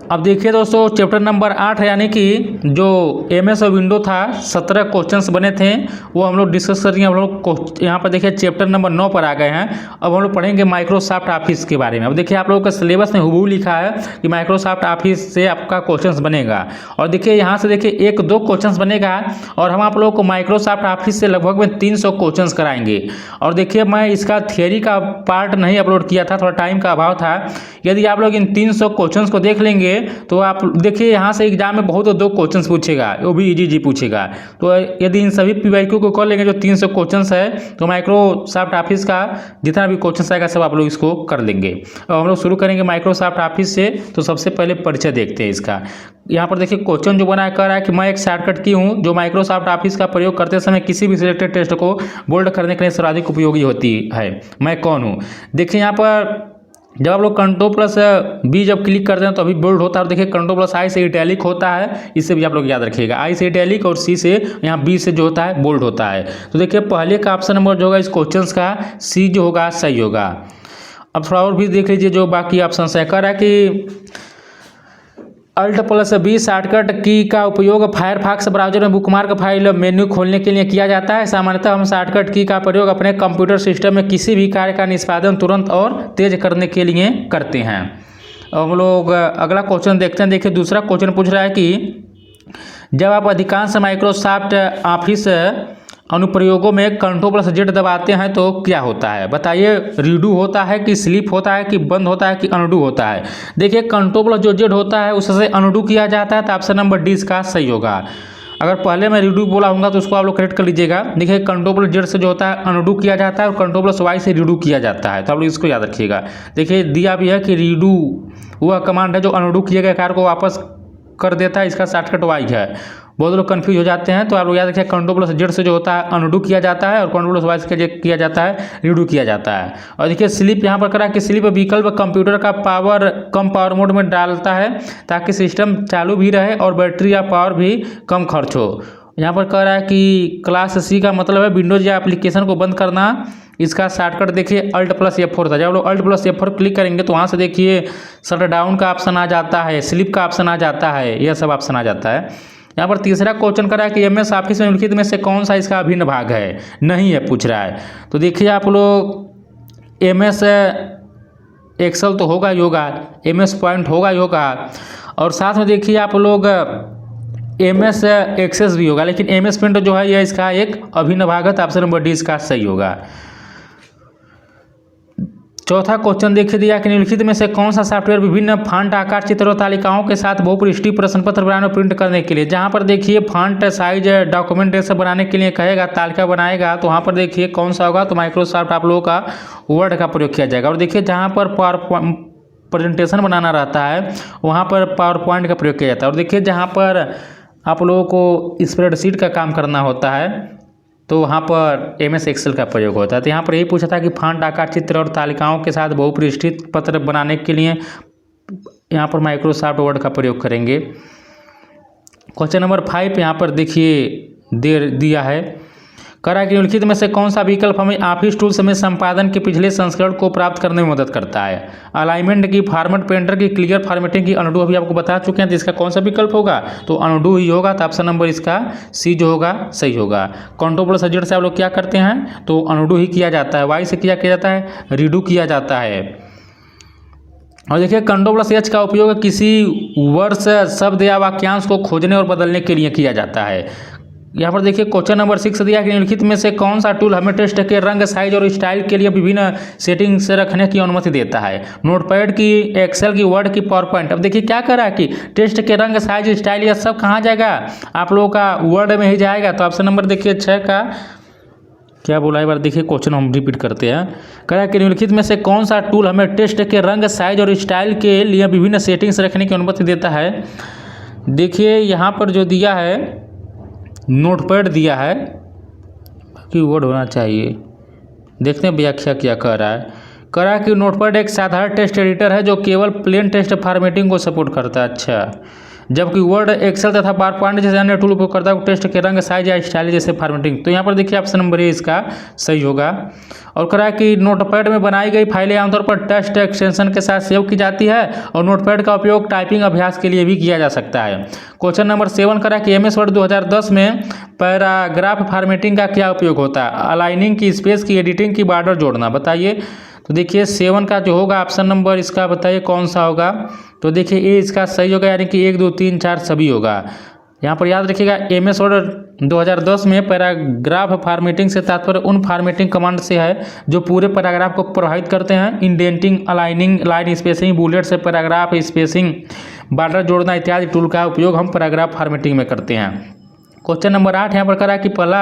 अब देखिए दोस्तों, चैप्टर नंबर 8 है, यानी कि जो एमएस और विंडो था 17 क्वेश्चंस बने थे, वो हम लोग डिस्कस करेंगे। हम लोग यहाँ पर देखिए चैप्टर नंबर 9 पर आ गए हैं। अब हम लोग पढ़ेंगे माइक्रोसॉफ्ट ऑफिस के बारे में। अब देखिए आप लोगों का सिलेबस में हुबहू लिखा है कि माइक्रोसॉफ्ट ऑफिस से आपका क्वेश्चन बनेगा। और देखिए यहाँ से देखिए 1-2 क्वेश्चन बनेगा और हम आप लोगों को माइक्रोसॉफ्ट ऑफिस से लगभग में 300 क्वेश्चन कराएंगे। और देखिए मैं इसका थियरी का पार्ट नहीं अपलोड किया था, थोड़ा टाइम का अभाव था। यदि आप लोग इन 300 क्वेश्चंस को देख लेंगे तो आप देखिए यहाँ से एग्जाम में बहुत 2 क्वेश्चंस पूछेगा, वो भी इजी पूछेगा। तो यदि इन सभी पीवाईक्यू को कर लेंगे जो 300 क्वेश्चंस है, तो माइक्रोसॉफ्ट ऑफिस का जितना भी क्वेश्चंस आएगा सब आप लोग इसको कर लेंगे। अब हम लोग शुरू करेंगे माइक्रोसॉफ्ट ऑफिस से। तो सबसे पहले परिचय देखते हैं इसका। यहाँ पर देखिए क्वेश्चन जो बना कर रहा है कि मैं एक शॉर्टकट की हूँ जो माइक्रोसॉफ्ट ऑफिस का प्रयोग करते समय किसी भी सिलेक्टेड टेक्स्ट को बोल्ड करने के लिए सर्वाधिक उपयोगी होती है। मैं कौन हूँ? देखिए यहाँ पर जब आप लोग Ctrl+B जब क्लिक करते हैं तो अभी बोल्ड होता है। और देखिए Ctrl+I से इटैलिक होता है, इससे भी आप लोग याद रखिएगा। I से इटैलिक और C से यहाँ B से जो होता है बोल्ड होता है। तो देखिए पहले का ऑप्शन नंबर जो होगा इस क्वेश्चन का C जो होगा सही होगा। अब थोड़ा और भी देख लीजिए जो बाकी ऑप्शन है। कह रहा है कि Alt+B शॉर्टकट की का उपयोग फायरफॉक्स ब्राउजर में बुकमार्क फाइल मेन्यू खोलने के लिए किया जाता है। सामान्यतः हम शॉर्टकट की का प्रयोग अपने कंप्यूटर सिस्टम में किसी भी कार्य का निष्पादन तुरंत और तेज करने के लिए करते हैं। अब हम लोग अगला क्वेश्चन देखते हैं। देखिए दूसरा क्वेश्चन पूछ रहा है कि जब आप अधिकांश माइक्रोसॉफ्ट ऑफिस अनुप्रयोगों में Ctrl+Z दबाते हैं तो क्या होता है? बताइए, रीडू होता है कि स्लीप होता है कि बंद होता है कि अनडू होता है? देखिए Ctrl+Z होता है उससे अनडू किया जाता है, तो ऑप्शन नंबर डी इसका सही होगा। अगर पहले मैं रीडू बोला हूँगा तो उसको आप लोग करेक्ट कर लीजिएगा। देखिए Ctrl+Z से जो होता है अनडू किया जाता है और Ctrl+Y से रीडू किया जाता है, तो आप लोग इसको याद रखिएगा। देखिए दिया भी है कि रीडू वह कमांड है जो अनडू किए गए कार्य को वापस कर देता है, इसका शॉर्टकट वाई है। बहुत लोग कंफ्यूज हो जाते हैं, तो आप लोग याद रखिए Ctrl+Z से जो होता है अनडू किया जाता है और Ctrl+Y से किया जाता है रीडू किया जाता है। और देखिए स्लीप यहाँ पर करा कि स्लीप विकल्प कंप्यूटर का पावर कम पावर मोड में डालता है ताकि सिस्टम चालू भी रहे और बैटरी या पावर भी कम खर्च हो। यहाँ पर कह रहा है कि क्लास C का मतलब है विंडोज या एप्लीकेशन को बंद करना। इसका शॉर्टकट देखिए Alt+F4 था। जब लोग Alt+F4 क्लिक करेंगे तो वहाँ से देखिए शट डाउन का ऑप्शन आ जाता है, स्लीप का ऑप्शन आ जाता है, यह सब ऑप्शन आ जाता है। यहाँ पर तीसरा क्वेश्चन कर रहा है कि एमएस ऑफिस में निम्नलिखित में से कौन सा इसका अभिन्न भाग है? नहीं है पूछ रहा है। तो देखिए आप लोग एमएस एक्सेल तो होगा ही होगा, एमएस पॉइंट होगा ही होगा, और साथ में देखिए आप लोग एमएस एक्सेस भी होगा, लेकिन एमएस पेंट जो है यह इसका एक अभिन्न भाग है, तो ऑप्शन नंबर डी इसका सही होगा। चौथा क्वेश्चन देखिए दिया कि निम्नलिखित में से कौन सा सॉफ्टवेयर विभिन्न फॉन्ट आकार चित्र और तालिकाओं के साथ बहुपृष्ठीय प्रश्न पत्र बनाने और प्रिंट करने के लिए, जहां पर देखिए फॉन्ट साइज डॉक्यूमेंट ऐसे बनाने के लिए कहेगा, तालिका बनाएगा, तो वहां पर देखिए कौन सा होगा? तो माइक्रोसॉफ्ट आप लोगों का वर्ड का प्रयोग किया जाएगा। और देखिए जहाँ पर प्रेजेंटेशन बनाना रहता है वहाँ पर पावर पॉइंट का प्रयोग किया जाता है। और देखिए जहाँ पर आप लोगों को स्प्रेडशीट का काम करना होता है तो वहाँ पर एमएस एक्सेल का प्रयोग होता है। तो यहाँ पर यही पूछा था कि फॉन्ट आकार चित्र और तालिकाओं के साथ बहुपृष्ठीय पत्र बनाने के लिए यहाँ पर माइक्रोसॉफ्ट वर्ड का प्रयोग करेंगे। क्वेश्चन नंबर 5 यहाँ पर देखिए दिया है, कह रहा है कि निम्नलिखित में से कौन सा विकल्प हमें ऑफिस टूल्स में संपादन के पिछले संस्करण को प्राप्त करने में मदद करता है? अलाइनमेंट की, फॉर्मेट पेंटर की, क्लियर फॉर्मेटिंग की, अनडू अभी आपको बता चुके हैं, तो इसका कौन सा विकल्प होगा? तो अनडू ही होगा, तो ऑप्शन नंबर इसका सी जो होगा सही होगा। Ctrl+Z से आप लोग क्या करते हैं? तो अनडू ही किया जाता है। वाई से किया जाता है? रीडू किया जाता है। और देखिए Ctrl+H का उपयोग किसी वर्ड्स, शब्द या वाक्यांश को खोजने और बदलने के लिए किया जाता है। यहाँ पर देखिए क्वेश्चन नंबर 6 दिया कि निम्नलिखित में से कौन सा टूल हमें टेक्स्ट के रंग, साइज और स्टाइल के लिए विभिन्न सेटिंग्स रखने की अनुमति देता है? नोटपैड की, एक्सेल की, वर्ड की, पावर पॉइंट। अब देखिए क्या कर रहा है कि टेक्स्ट के रंग, साइज, स्टाइल यह सब कहाँ जाएगा? आप लोगों का वर्ड में ही जाएगा। तो ऑप्शन नंबर देखिए 6 का क्या बोला, एक बार देखिए क्वेश्चन हम रिपीट करते हैं। कह रहा है कि निम्नलिखित में से कौन सा टूल हमें टेक्स्ट के रंग, साइज और स्टाइल के लिए विभिन्न सेटिंग्स रखने की अनुमति देता है? देखिए यहाँ पर जो दिया है नोटपैड दिया है, बाकी वर्ड होना चाहिए। देखते हैं व्याख्या क्या कह रहा है। कह रहा है कि नोटपैड एक साधारण टेक्स्ट एडिटर है जो केवल प्लेन टेक्स्ट फॉर्मेटिंग को सपोर्ट करता है। अच्छा, जबकि वर्ड, एक्सेल तथा पावर पॉइंट जैसे अन्य टूल उपयोगकर्ता को टेस्ट के रंग, साइज या स्टाइल जैसे फॉर्मेटिंग। तो यहाँ पर देखिए ऑप्शन नंबर ए इसका सही होगा। और करा कि नोटपैड में बनाई गई फाइलें आमतौर पर टेक्स्ट एक्सटेंशन के साथ सेव की जाती है और नोटपैड का उपयोग टाइपिंग अभ्यास के लिए भी किया जा सकता है। क्वेश्चन नंबर 7 करा कि एमएस वर्ड 2010 में पैराग्राफ फॉर्मेटिंग का क्या उपयोग होता है? अलाइनिंग की, स्पेस की, एडिटिंग की, बॉर्डर जोड़ना। बताइए। तो देखिए 7 का जो होगा ऑप्शन नंबर इसका बताइए कौन सा होगा? तो देखिए ए इसका सही होगा, यानी कि 1, 2, 3, 4 सभी होगा। यहाँ पर याद रखिएगा एमएस वर्ड 2010 में पैराग्राफ फॉर्मेटिंग से तात्पर्य उन फॉर्मेटिंग कमांड से है जो पूरे पैराग्राफ को प्रभावित करते हैं। Indenting, aligning, line spacing, bullet से पैराग्राफ स्पेसिंग, बॉर्डर जोड़ना इत्यादि टूल का उपयोग हम पैराग्राफ फॉर्मेटिंग में करते हैं। क्वेश्चन नंबर 8 यहाँ पर करा कि पहला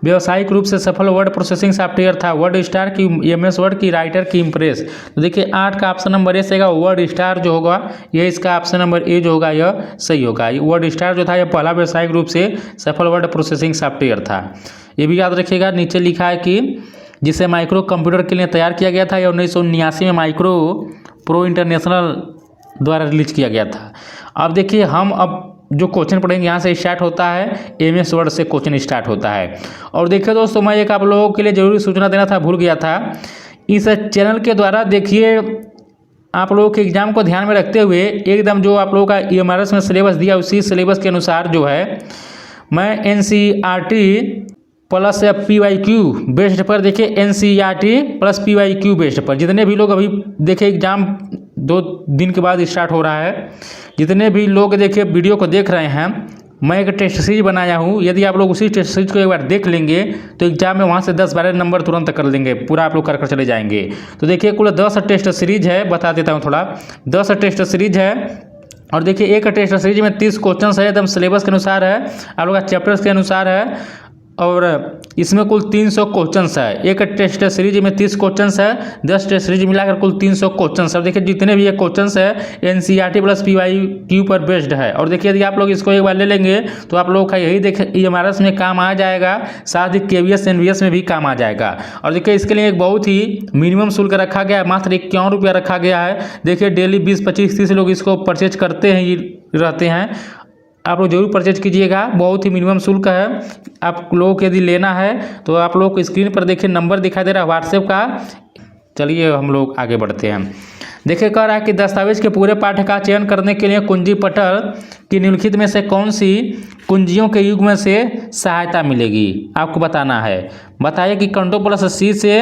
व्यावसायिक रूप से सफल वर्ड प्रोसेसिंग सॉफ्टवेयर था वर्ड स्टार की, एमएस वर्ड की, राइटर की, इम्प्रेस। तो देखिए 8 का ऑप्शन नंबर ए से वर्ड स्टार जो होगा ये इसका ऑप्शन नंबर ए जो होगा यह सही होगा। वर्ड स्टार जो था यह पहला व्यावसायिक रूप से सफल वर्ड प्रोसेसिंग सॉफ्टवेयर था। ये भी याद रखिएगा। नीचे लिखा है कि जिसे माइक्रो कंप्यूटर के लिए तैयार किया गया था, यह 1979 में माइक्रो प्रो इंटरनेशनल द्वारा रिलीज किया गया था। अब देखिए हम अब जो क्वेश्चन पढ़ेंगे यहाँ से स्टार्ट होता है, एमएस वर्ड से क्वेश्चन स्टार्ट होता है। और देखिए दोस्तों मैं एक आप लोगों के लिए जरूरी सूचना देना था, भूल गया था। इस चैनल के द्वारा देखिए आप लोगों के एग्जाम को ध्यान में रखते हुए एकदम जो आप लोगों का EMRS में सिलेबस दिया उसी सिलेबस के अनुसार जो है मैं NCERT प्लस PYQ बेस्ड पर देखिए NCERT प्लस PYQ बेस्ड पर जितने भी लोग अभी देखिए एग्जाम 2 दिन के बाद स्टार्ट हो रहा है, जितने भी लोग देखिए वीडियो को देख रहे हैं, मैं एक टेस्ट सीरीज बनाया हूँ। यदि आप लोग उसी टेस्ट सीरीज को एक बार देख लेंगे तो एग्जाम में वहाँ से 10-12 नंबर तुरंत कर लेंगे, पूरा आप लोग कर चले जाएंगे। तो देखिए कुल 10 टेस्ट सीरीज है, बता देता हूँ थोड़ा। 10 टेस्ट सीरीज है और देखिए एक टेस्ट सीरीज में 30 क्वेश्चन है, एकदम सिलेबस के अनुसार है, आप लोग का चैप्टर्स के अनुसार है। और इसमें कुल 300 क्वेश्चंस है। एक टेस्ट सीरीज में 30 क्वेश्चंस है, 10 टेस्ट सीरीज मिलाकर कुल 300 क्वेश्चंस है। देखिए जितने भी ये क्वेश्चंस है NCERT प्लस PYQ पर बेस्ड है। और देखिए यदि आप लोग इसको एक बार ले लेंगे तो आप लोगों का यही देखिए EMRS में काम आ जाएगा, साथ ही KVS NVS में भी काम आ जाएगा। और देखिए इसके लिए एक बहुत ही मिनिमम शुल्क रखा गया है, मात्र 51 रुपया रखा गया है। देखिए डेली 20, 25, 30 लोग इसको परचेज करते हैं, रहते हैं। आप लोग जरूर परचेज कीजिएगा, बहुत ही मिनिमम शुल्क है। आप लोगों को यदि लेना है तो आप लोग को स्क्रीन पर देखिए नंबर दिखाई दे रहा है व्हाट्सएप का। चलिए हम लोग आगे बढ़ते हैं। देखिए कह रहा है कि दस्तावेज के पूरे पाठ का चयन करने के लिए कुंजी पटल की निम्नलिखित में से कौन सी कुंजियों के युग्म से सहायता मिलेगी, आपको बताना है। बताइए कि Ctrl+C से,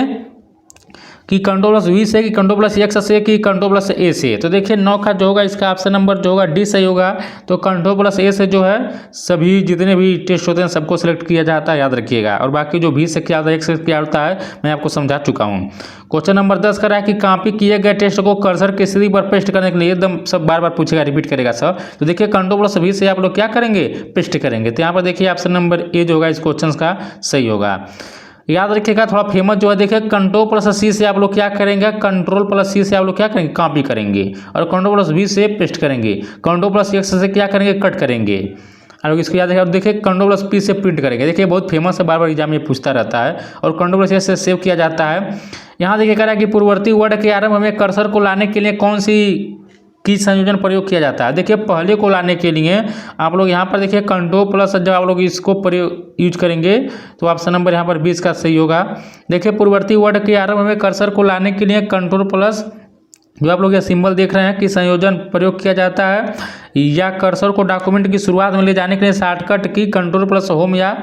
कि Ctrl+V से, कि Ctrl+X से, कि Ctrl+A से। तो देखिए 9 का जो होगा इसका ऑप्शन नंबर जो होगा डी सही होगा। तो Ctrl+A से जो है सभी जितने भी टेस्ट होते हैं सबको सिलेक्ट किया जाता है, याद रखिएगा। और बाकी जो V से क्या होता है, X से क्या होता है, मैं आपको समझा चुका हूँ। क्वेश्चन नंबर 10 करा है कि कॉपी किए गए टेस्ट को कर्सर की स्थिति पर पेस्ट करने के लिए, एकदम सब बार बार पूछेगा, रिपीट करेगा सब। तो देखिए Ctrl+V से आप लोग क्या करेंगे, पेस्ट करेंगे। तो यहाँ पर देखिए ऑप्शन नंबर ए जो होगा इस क्वेश्चन का सही होगा। याद रखिएगा थोड़ा फेमस जो है, देखिए Ctrl+C से आप लोग क्या करेंगे, Ctrl+C से आप लोग क्या करेंगे, कॉपी करेंगे। और Ctrl+V से पेस्ट करेंगे। Ctrl+X से क्या करेंगे, कट करेंगे। आप लोग इसको याद रखिए। और देखिए Ctrl+P से प्रिंट करेंगे। देखिए बहुत फेमस है, बार बार एग्जाम में पूछता रहता है। और Ctrl+S से सेव किया जाता है। यहाँ देखिए कह रहा है कि पूर्ववर्ती वर्ड के आरंभ में कर्सर को लाने के लिए कौन सी की संयोजन प्रयोग किया जाता है। देखिए पहले को लाने के लिए आप लोग यहाँ पर देखिए Ctrl+ जब आप लोग इसको प्रयोग यूज करेंगे तो ऑप्शन नंबर यहाँ पर 20 का सही होगा। देखिए पूर्ववर्ती वर्ड के आरंभ में कर्सर को लाने के लिए Ctrl+ जो आप लोग ये सिंबल देख रहे हैं कि संयोजन प्रयोग किया जाता है, या कर्सर को डॉक्यूमेंट की शुरुआत में ले जाने के लिए शॉर्टकट की Ctrl+Home या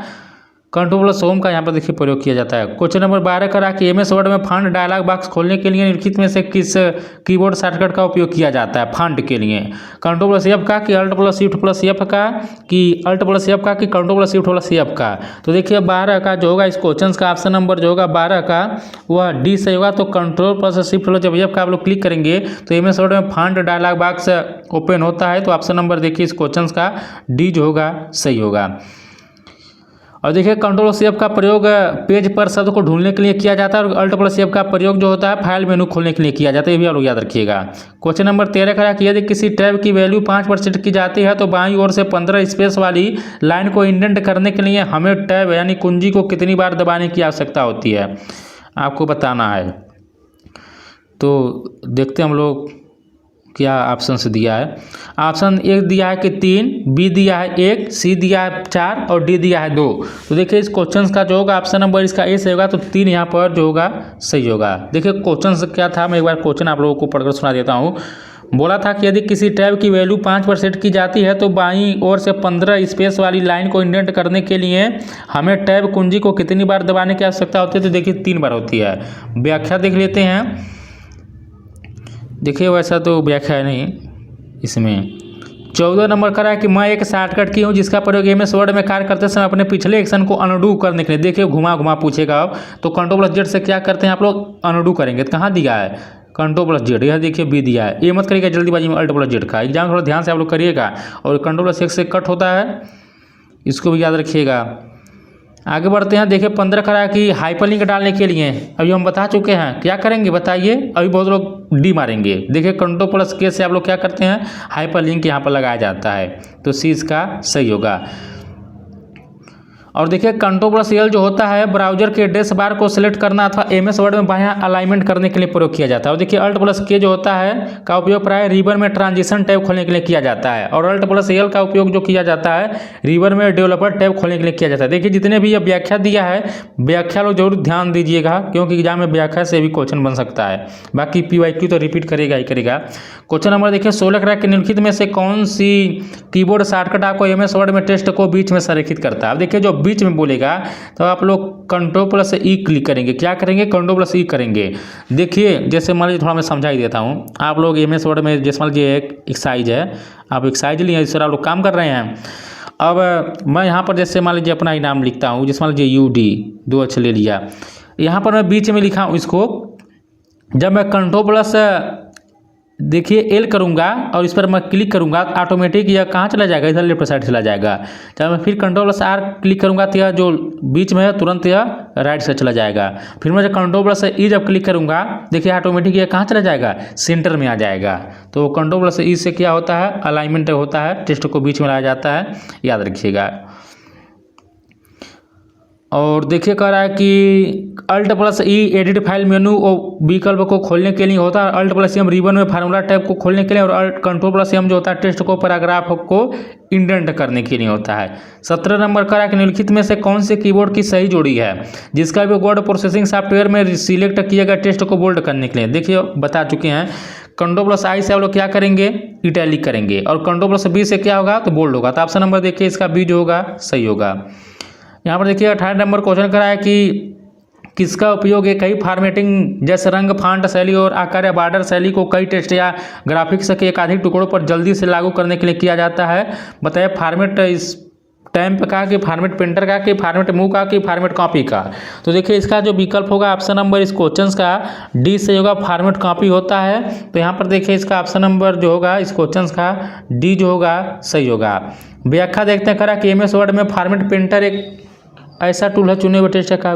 Ctrl+Home का यहाँ पर देखिए प्रयोग किया जाता है। क्वेश्चन नंबर 12 करा कि एमएस वर्ड में फॉन्ट डायलॉग बॉक्स खोलने के लिए निम्नलिखित में से किस कीबोर्ड शॉर्टकट का उपयोग किया जाता है फॉन्ट के लिए। Ctrl+F का, कि Alt+Shift+F का, कि Alt+F का, कि Ctrl+Shift+F का। तो देखिए 12 का जो होगा इस क्वेश्चन का ऑप्शन नंबर जो होगा 12 का वह डी सही होगा। तो Ctrl+Shift+F का आप लोग क्लिक करेंगे तो एमएस वर्ड में फॉन्ट डायलॉग बॉक्स ओपन होता है। तो ऑप्शन नंबर देखिए इस क्वेश्चन का डी जो होगा सही होगा। और देखिए Ctrl+F का प्रयोग पेज पर शब्द को ढूंढने के लिए किया जाता है। और Alt+F का प्रयोग जो होता है फाइल मेनू खोलने के लिए किया जाता है, ये भी आप लोग याद रखिएगा। क्वेश्चन नंबर 13 करा कि यदि किसी टैब की वैल्यू 5% की जाती है तो बाईं ओर से 15 स्पेस वाली लाइन को इंडेंट करने के लिए हमें टैब यानी कुंजी को कितनी बार दबाने की आवश्यकता होती है, आपको बताना है। तो देखते हम लोग क्या ऑप्शन से दिया है। ऑप्शन ए दिया है कि 3, बी दिया है 1, सी दिया है 4 और डी दिया है 2। तो देखिए इस क्वेश्चन का जो होगा ऑप्शन नंबर इसका ए से होगा, तो 3 यहाँ पर जो होगा सही होगा। देखिए क्वेश्चन से क्या था, मैं एक बार क्वेश्चन आप लोगों को पढ़कर सुना देता हूँ। बोला था कि यदि किसी टैब की वैल्यू 5% की जाती है तो बाईं ओर से 15 स्पेस वाली लाइन को इंडेंट करने के लिए हमें टैब कुंजी को कितनी बार दबाने की आवश्यकता होती है। तो देखिए 3 बार होती है। व्याख्या देख लेते हैं। देखिए वैसा तो व्याख्या है नहीं इसमें। 14 नंबर करा है कि मैं एक शॉर्टकट की हूँ जिसका प्रयोग एमएस वर्ड में कार्य करते समय अपने पिछले एक्शन को अनडू करने के लिए। देखिए घुमा घुमा पूछेगा अब, तो Ctrl+Z से क्या करते हैं आप लोग, अनडू करेंगे। तो कहाँ दिया है, Ctrl+Z, यह देखिए बी दिया है। ये मत करिएगा जल्दीबाजी में Alt+Z का, एग्जाम थोड़ा ध्यान से आप लोग करिएगा। और Ctrl+X से कट होता है, इसको भी याद रखिएगा। आगे बढ़ते हैं। देखिए 15 करा कि हाइपरलिंक डालने के लिए अभी हम बता चुके हैं, क्या करेंगे बताइए। अभी बहुत लोग डी मारेंगे। देखिए Ctrl+K से आप लोग क्या करते हैं, हाइपरलिंक यहाँ पर लगाया जाता है। तो सी इसका सही होगा। और देखिए Ctrl+L जो होता है ब्राउजर के एड्रेस बार को सिलेक्ट करना अथवा एमएस वर्ड में बायां अलाइनमेंट करने के लिए प्रयोग किया जाता है। और देखिए Alt+K जो होता है का उपयोग प्राय रिबन में ट्रांजिशन टैब खोलने के लिए किया जाता है। और Alt+L का उपयोग जो किया जाता है रिबन में डेवलपर टैब खोलने के लिए किया जाता है। देखिए जितने भी ये व्याख्या दिया है, व्याख्या लोग जरूर ध्यान दीजिएगा, क्योंकि एग्जाम में व्याख्या से भी क्वेश्चन बन सकता है। बाकी PYQ तो रिपीट करेगा ही करेगा। क्वेश्चन नंबर देखिए 16 करा कि निम्नलिखित में से कौन सी कीबोर्ड शॉर्टकट आपको एमएस वर्ड में टेक्स्ट को बीच में संरेखित करता है। अब देखिए जो बीच में बोलेगा तो आप लोग Ctrl+E क्लिक करेंगे। क्या करेंगे, Ctrl+E करेंगे। देखिए जैसे मान लीजिए थोड़ा मैं समझा ही देता हूँ आप लोग एमएस वर्ड में। जैसे मान लीजिए एक साइज है, आप एक साइज लिए, इस पर आप लोग काम कर रहे हैं। अब मैं यहाँ पर जैसे मान लीजिए अपना ही नाम लिखता हूँ, जैसे मान लीजिए UD 2 अक्षर ले लिया। यहाँ पर मैं बीच में लिखा हूँ इसको। जब मैं Ctrl+ देखिए L करूँगा और इस पर मैं क्लिक करूँगा, ऑटोमेटिक यह कहाँ चला जाएगा, इधर लेफ्ट साइड चला जाएगा। जब मैं फिर Ctrl+R क्लिक करूँगा तो यह जो बीच में है तुरंत यह राइट साइड चला जाएगा। फिर मैं जब Ctrl+E जब क्लिक करूँगा, देखिए ऑटोमेटिक यह कहाँ चला जाएगा, सेंटर में आ जाएगा। तो Ctrl+E से क्या होता है, अलाइनमेंट होता है, टेक्स्ट को बीच में लाया जाता है, याद रखिएगा। और देखिए कह रहा है कि Alt+E एडिट फाइल मेनू और विकल्प को खोलने के लिए होता है। Alt+M रिबन में फार्मूला टैब को खोलने के लिए। और Ctrl+M जो होता है टेक्स्ट को पैराग्राफ को इंडेंट करने के लिए होता है। 17 नंबर कह रहा है कि निम्नलिखित में से कौन से कीबोर्ड की सही जोड़ी है जिसका भी वर्ड प्रोसेसिंग सॉफ्टवेयर में सिलेक्ट किया गया टेक्स्ट को बोल्ड करने के लिए। देखिए बता चुके हैं Ctrl+I से आप लोग क्या करेंगे, इटैलिक करेंगे। और Ctrl+B से क्या होगा, तो बोल्ड होगा। तो ऑप्शन नंबर देखिए इसका बी जो होगा सही होगा। यहाँ पर देखिए 18 नंबर क्वेश्चन करा है कि किसका उपयोग एक कई फॉर्मेटिंग जैसे रंग, फांट शैली और आकार या बॉर्डर शैली को कई टेक्स्ट या ग्राफिक्स के एकाधिक टुकड़ों पर जल्दी से लागू करने के लिए किया जाता है। बताइए फॉर्मेट इस टैम्प का कि फॉर्मेट प्रिंटर का कि फॉर्मेट मूव का कि फॉर्मेट कॉपी का। तो देखिए इसका जो विकल्प होगा ऑप्शन नंबर इस क्वेश्चन का डी से होगा, फॉर्मेट कॉपी होता है। तो यहाँ पर देखिए इसका ऑप्शन नंबर जो होगा इस क्वेश्चन का डी जो होगा सही होगा। व्याख्या देखते हैं करा कि एमएस वर्ड में फॉर्मेट प्रिंटर एक ऐसा टूल है चुने हुए टेक्स्ट का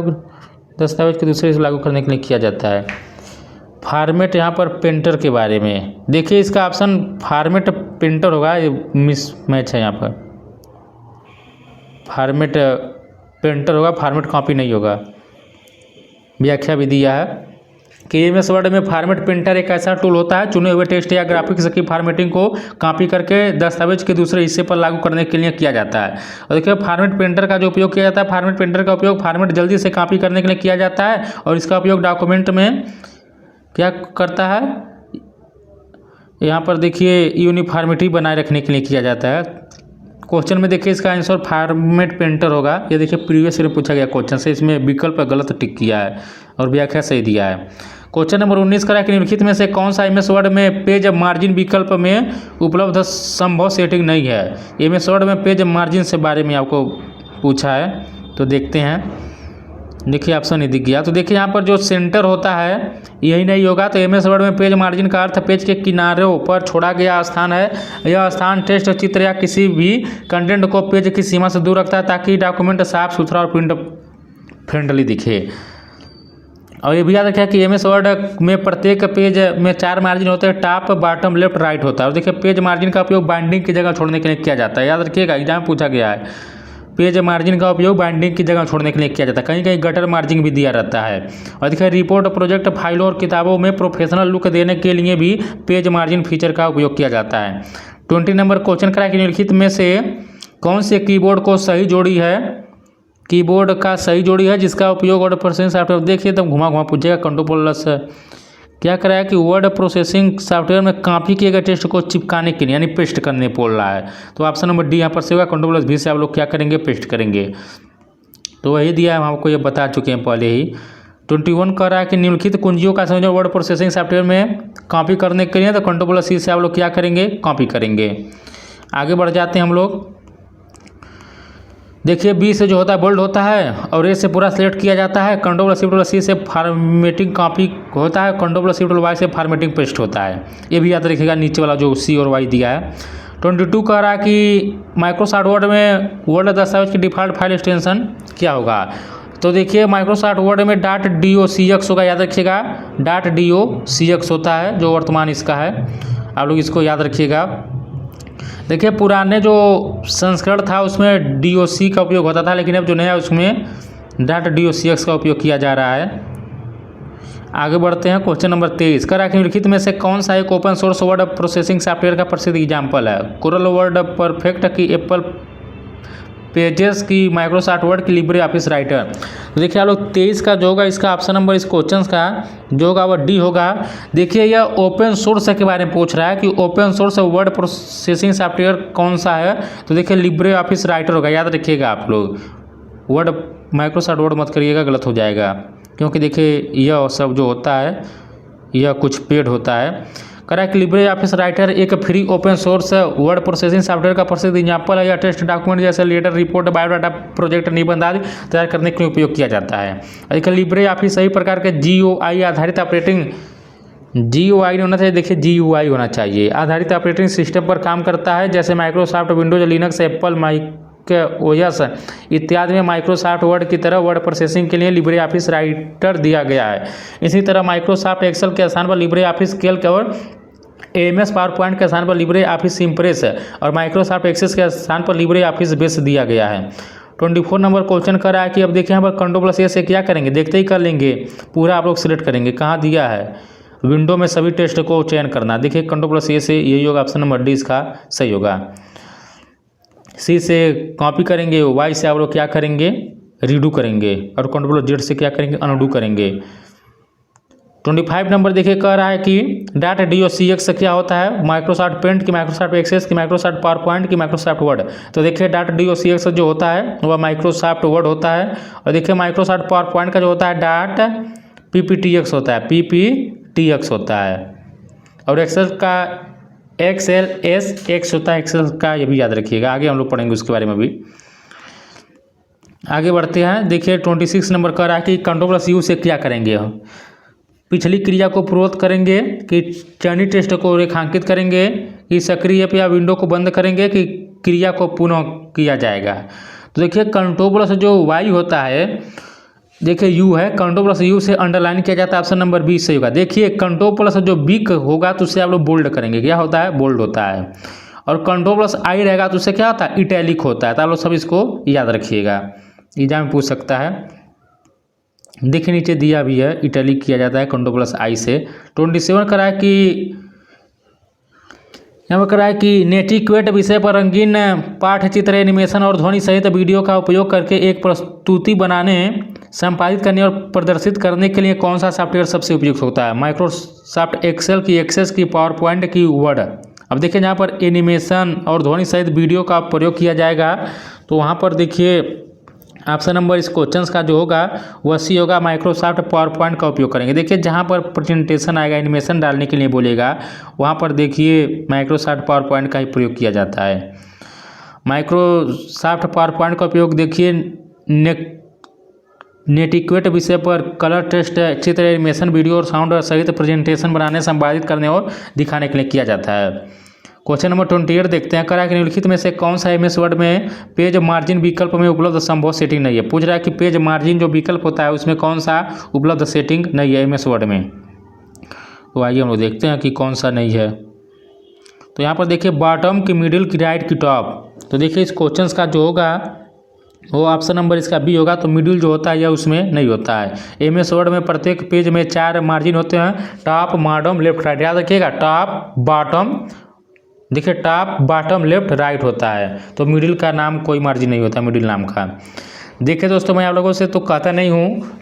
दस्तावेज को दूसरे से लागू करने के लिए किया जाता है। फॉर्मेट यहाँ पर प्रिंटर के बारे में देखिए इसका ऑप्शन फॉर्मेट प्रिंटर होगा, ये मिस मैच है यहाँ पर। फॉर्मेट प्रिंटर होगा, फॉर्मेट कॉपी नहीं होगा। व्याख्या भी दिया है कि एमएस वर्ड में फॉर्मेट प्रिंटर एक ऐसा टूल होता है चुने हुए टेक्स्ट या ग्राफिक्स की फॉर्मेटिंग को कॉपी करके दस्तावेज के दूसरे हिस्से पर लागू करने के लिए किया जाता है। और देखिए फॉर्मेट प्रिंटर का जो उपयोग किया जाता है, फॉर्मेट प्रिंटर का उपयोग फॉर्मेट जल्दी से कॉपी करने के लिए किया जाता है। और इसका उपयोग डॉक्यूमेंट में क्या करता है, यहाँ पर देखिए यूनिफॉर्मिटी बनाए रखने के लिए किया जाता है। क्वेश्चन में देखिए इसका आंसर फॉर्मेट प्रिंटर होगा। ये देखिए प्रीवियस ईयर पूछा गया क्वेश्चन से, इसमें विकल्प गलत टिक किया है और व्याख्या सही दिया है। क्वेश्चन नंबर 19 करा कि निम्नलिखित में से कौन सा एमएस वर्ड में पेज मार्जिन विकल्प में उपलब्ध संभव सेटिंग नहीं है। एमएस वर्ड में पेज मार्जिन से बारे में आपको पूछा है, तो देखते हैं। देखिए ऑप्शन नहीं दिख गया। तो देखिए यहाँ पर जो सेंटर होता है यही नहीं होगा। तो एमएस वर्ड में पेज मार्जिन का अर्थ पेज के किनारों पर छोड़ा गया स्थान है। यह स्थान टेक्स्ट, चित्र या किसी भी कंटेंट को पेज की सीमा से दूर रखता है ताकि डॉक्यूमेंट साफ सुथरा और प्रिंट फ्रेंडली दिखे। और ये भी याद रखिए कि एमएस वर्ड में प्रत्येक पेज में 4 मार्जिन होते हैं, टॉप, बॉटम, लेफ्ट, राइट होता है। और देखिए पेज मार्जिन का उपयोग बाइंडिंग की जगह छोड़ने के लिए किया जाता है, याद रखिएगा, एग्जाम पूछा गया है। पेज मार्जिन का उपयोग बाइंडिंग की जगह छोड़ने के लिए किया जाता है। कहीं कहीं गटर मार्जिन भी दिया रहता है। और देखिए रिपोर्ट, प्रोजेक्ट, फाइलों और किताबों में प्रोफेशनल लुक देने के लिए भी पेज मार्जिन फीचर का उपयोग किया जाता है। 20 नंबर क्वेश्चन करा कि निम्नलिखित में से कौन से कीबोर्ड को सही जोड़ी है, कीबोर्ड का सही जोड़ी है जिसका उपयोग वर्ड प्रोसेसिंग सॉफ्टवेयर, देखिए एकदम घुमा घुमा पूछेगा। कंट्रोल+ क्या कराया कि वर्ड प्रोसेसिंग सॉफ्टवेयर में कॉपी किए गए टेक्स्ट को चिपकाने के लिए यानी पेस्ट करने बोल रहा है। तो ऑप्शन नंबर डी यहाँ पर से होगा। कंट्रोल+V से आप लोग क्या करेंगे, पेस्ट करेंगे। तो वही दिया है, हम आपको ये बता चुके हैं पहले ही। 21 कह रहा है कि निम्नलिखित कुंजियों का संयोजन वर्ड प्रोसेसिंग सॉफ्टवेयर में कॉपी करने के लिए, तो कंट्रोल+C से आप लोग क्या करेंगे, कॉपी करेंगे। आगे बढ़ जाते हैं हम लोग। देखिए बी से जो होता है बोल्ड होता है और ए से पूरा सेलेक्ट किया जाता है। कंट्रोल+C से फॉर्मेटिंग कॉपी होता है। कंट्रोल+C से फॉर्मेटिंग पेस्ट होता है। ये भी याद रखिएगा, नीचे वाला जो C और Y दिया है। 22 कह रहा है कि माइक्रोसॉफ्ट वर्ड में वर्ड दस्तावेज की डिफ़ॉल्ट फाइल एक्सटेंशन क्या होगा। तो देखिए माइक्रोसॉफ्ट वर्ड में .docx होगा, याद रखिएगा। .docx होता है जो वर्तमान इसका है, आप लोग इसको याद रखिएगा। देखिए पुराने जो संस्करण था उसमें DOC का उपयोग होता था, लेकिन अब जो नया उसमें .docx का उपयोग किया जा रहा है। आगे बढ़ते हैं। क्वेश्चन नंबर 23 कह रहा है कि निम्नलिखित में से कौन सा एक open source word processing software का प्रसिद्ध एग्जाम्पल है। कोरल वर्ड परफेक्ट की, एप्पल पेजेस की, माइक्रोसॉफ्ट वर्ड की, लिब्रे ऑफिस राइटर। तो देखिए आप लोग 23 का जो होगा इसका ऑप्शन नंबर इस क्वेश्चन का जो होगा वह डी होगा। देखिए यह ओपन सोर्स के बारे में पूछ रहा है कि open source word processing software कौन सा है। तो देखिए लिब्रे ऑफिस राइटर होगा, याद रखिएगा आप लोग। वर्ड माइक्रोसॉफ्ट वर्ड मत करिएगा, गलत हो जाएगा, क्योंकि देखिए यह सब जो होता है यह कुछ पेड होता है। करेक्ट, लिब्रे ऑफिस राइटर एक free open source word processing software का प्रसिद्ध एग्जाम्पल है। यह टेक्स्ट डॉक्यूमेंट जैसे लेटर, रिपोर्ट, बायोडाटा, प्रोजेक्ट, निबंध आदि तैयार करने के लिए उपयोग किया जाता है। एक लिब्रे ऑफिस सही प्रकार के GUI आधारित ऑपरेटिंग, GUI नहीं होना चाहिए, देखिए GUI होना चाहिए, आधारित ऑपरेटिंग सिस्टम पर काम करता है, जैसे Microsoft Windows, Linux, Apple OS इत्यादि में माइक्रोसॉफ्ट वर्ड की तरह वर्ड प्रोसेसिंग के लिए लिब्रे ऑफिस राइटर दिया गया है। इसी तरह माइक्रोसॉफ्ट एक्सेल के स्थान पर लिब्रे ऑफिस कैल्क और MS पावरपॉइंट के स्थान पर लिब्रे ऑफिस इम्प्रेस और माइक्रोसॉफ्ट एक्सेस के स्थान पर लिब्रे ऑफिस बेस दिया गया है। 24 नंबर क्वेश्चन कर रहा है कि अब देखिए यहाँ पर कंट्रोल+A से क्या करेंगे, देखते ही कर लेंगे, पूरा आप लोग सिलेक्ट करेंगे। कहाँ दिया है, विंडो में सभी टेक्स्ट को चयन करना। देखिए कंट्रोल+A से यही होगा, ऑप्शन नंबर डी इसका सही होगा। C से कॉपी करेंगे, Y से आप लोग क्या करेंगे, रीडू करेंगे, और कंट्रोल+Z से क्या करेंगे, अनडू करेंगे। 25 नंबर देखिए कह रहा है कि .docx क्या होता है, माइक्रोसॉफ्ट पेंट की, माइक्रोसॉफ्ट एक्सेस की, माइक्रोसॉफ्ट पावरपॉइंट की, माइक्रोसॉफ्ट वर्ड। तो देखिए .docx जो होता है वह माइक्रोसॉफ्ट वर्ड होता है। और देखिए माइक्रोसॉफ्ट पावरपॉइंट का जो होता है .pptx होता है, PPTX होता है। और एक्सेल का XLSX होता है, एक्सेल का, ये भी याद रखिएगा। आगे हम लोग पढ़ेंगे उसके बारे में भी। आगे बढ़ते हैं। देखिए 26 नंबर कह रहा है कि कंट्रोल+U से क्या करेंगे, हम पिछली क्रिया को पूर्ववत करेंगे, कि चयनित टेक्स्ट को रेखांकित करेंगे, कि सक्रिय या विंडो को बंद करेंगे, कि क्रिया को पुनः किया जाएगा। तो देखिए कंट्रोल+ जो Y होता है, देखिए U है, कंट्रोल+U से अंडरलाइन किया जाता है, ऑप्शन नंबर बी सही होगा। देखिए कंट्रोल+ जो बी होगा तो उससे आप लोग बोल्ड करेंगे, क्या होता है, बोल्ड होता है। और कंट्रोल+I रहेगा तो उससे क्या होता है, इटैलिक होता है। तो आप लोग सब इसको याद रखिएगा, एग्जाम में पूछ सकता है। देखिए नीचे दिया भी है, इटैलिक किया जाता है कंट्रोल+I से। 27 करा है कि यहाँ पर करा है कि नेटिक्वेट विषय पर रंगीन पाठचित्र, एनिमेशन और ध्वनि सहित वीडियो का उपयोग करके एक प्रस्तुति बनाने, संपादित करने और प्रदर्शित करने के लिए कौन सा सॉफ्टवेयर सबसे उपयुक्त होता है। माइक्रोसॉफ्ट एक्सेल की, एक्सेस की, पावरपॉइंट की, वर्ड। अब देखिए जहाँ पर एनिमेशन और ध्वनि सहित वीडियो का प्रयोग किया जाएगा तो वहाँ पर देखिए ऑप्शन नंबर इस क्वेश्चन का जो होगा वह सी होगा, माइक्रोसॉफ्ट पावरपॉइंट का उपयोग करेंगे। देखिए जहाँ पर प्रेजेंटेशन आएगा, एनिमेशन डालने के लिए बोलेगा, वहाँ पर देखिए माइक्रोसॉफ्ट पावरपॉइंट का ही प्रयोग किया जाता है। माइक्रोसॉफ्ट पावरपॉइंट का उपयोग देखिए नेटिक्वेट विषय पर कलर टेस्ट, चित्र, एनिमेशन, वीडियो और साउंड सहित प्रेजेंटेशन बनाने, संपादित करने और दिखाने के लिए किया जाता है। क्वेश्चन नंबर 28 देखते हैं। करा कि निम्नलिखित में से कौन सा MS वर्ड में पेज मार्जिन विकल्प में उपलब्ध संभव सेटिंग नहीं है। पूछ रहा है कि पेज मार्जिन जो विकल्प होता है उसमें कौन सा उपलब्ध सेटिंग नहीं है MS वर्ड में। तो आइए हम लोग देखते हैं कि कौन सा नहीं है। तो यहाँ पर देखिए बॉटम की, मिडिल की, राइट की, टॉप। तो देखिए इस क्वेश्चन का जो होगा वो ऑप्शन नंबर इसका बी होगा। तो मिडिल जो होता है यह उसमें नहीं होता है। एमएस वर्ड में प्रत्येक पेज में 4 मार्जिन होते हैं, टॉप, बॉटम, लेफ्ट, राइट। याद रखिएगा, टॉप, बॉटम, देखिए टॉप, बॉटम, लेफ्ट, राइट होता है। तो मिडिल का नाम कोई मार्जिन नहीं होता मिडिल नाम का। देखिए दोस्तों, मैं आप लोगों से तो कहता नहीं हूँ,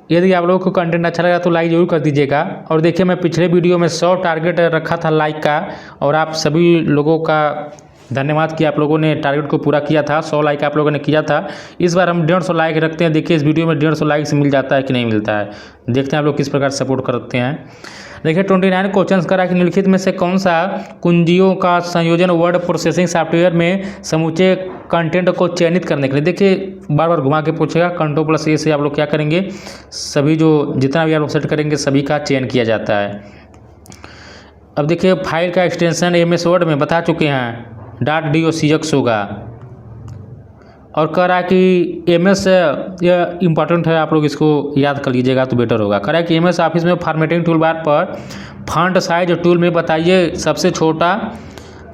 यदि आप लोगों को कंटेंट अच्छा लगा तो लाइक ज़रूर कर दीजिएगा। और देखिए, मैं पिछले वीडियो में 100 टारगेट रखा था लाइक का, और आप सभी लोगों का धन्यवाद कि आप लोगों ने टारगेट को पूरा किया था। 100 लाइक आप लोगों ने किया था। इस बार हम 150 लाइक रखते हैं। देखिए इस वीडियो में 150 लाइक्स मिल जाता है कि नहीं मिलता है, देखते हैं आप लोग किस प्रकार सपोर्ट करते हैं। देखिए 29 क्वेश्चन करा कि निम्नलिखित में से कौन सा कुंजियों का संयोजन वर्ड प्रोसेसिंग सॉफ्टवेयर में समूचे कंटेंट को चयनित करने के लिए। देखिए बार बार घुमा के पूछेगा। Ctrl+A से आप लोग क्या करेंगे, सभी जो जितना भी आप लोग सेट करेंगे सभी का चयन किया जाता है। अब देखिए फाइल का एक्सटेंशन एमएस वर्ड में बता चुके हैं, .docx होगा। और कह रहा है कि एमएस, यह इम्पॉर्टेंट है, आप लोग इसको याद कर लीजिएगा तो बेटर होगा। कह रहा है कि एमएस ऑफिस में फॉर्मेटिंग टूल बार पर फॉन्ट साइज टूल में बताइए सबसे छोटा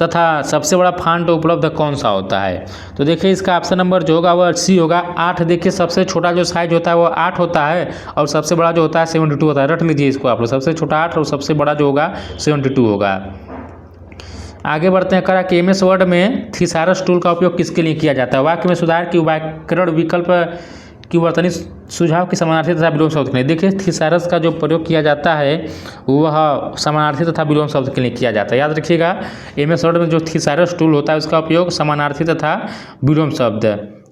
तथा सबसे बड़ा फॉन्ट उपलब्ध कौन सा होता है। तो देखिए इसका ऑप्शन नंबर जो होगा वह सी होगा, 8। देखिए सबसे छोटा जो साइज होता है वो 8 होता है, और सबसे बड़ा जो होता है 72 होता है। रट लीजिए इसको आप लोग, सबसे छोटा 8 और सबसे बड़ा जो होगा 72 होगा। आगे बढ़ते हैं। करा कि एमएस वर्ड में थिसारस टूल का उपयोग किसके लिए किया जाता है। वाक्य में सुधार की व्याकरण विकल्प की वर्तनी सुझाव की समानार्थी तथा विलोम शब्द के लिए। देखिए थिसारस का जो प्रयोग किया जाता है वह समानार्थी तथा विलोम शब्द के लिए किया जाता है। याद रखिएगा, एमएस वर्ड में जो थिसारस टूल होता है उसका उपयोग समानार्थी तथा विलोम शब्द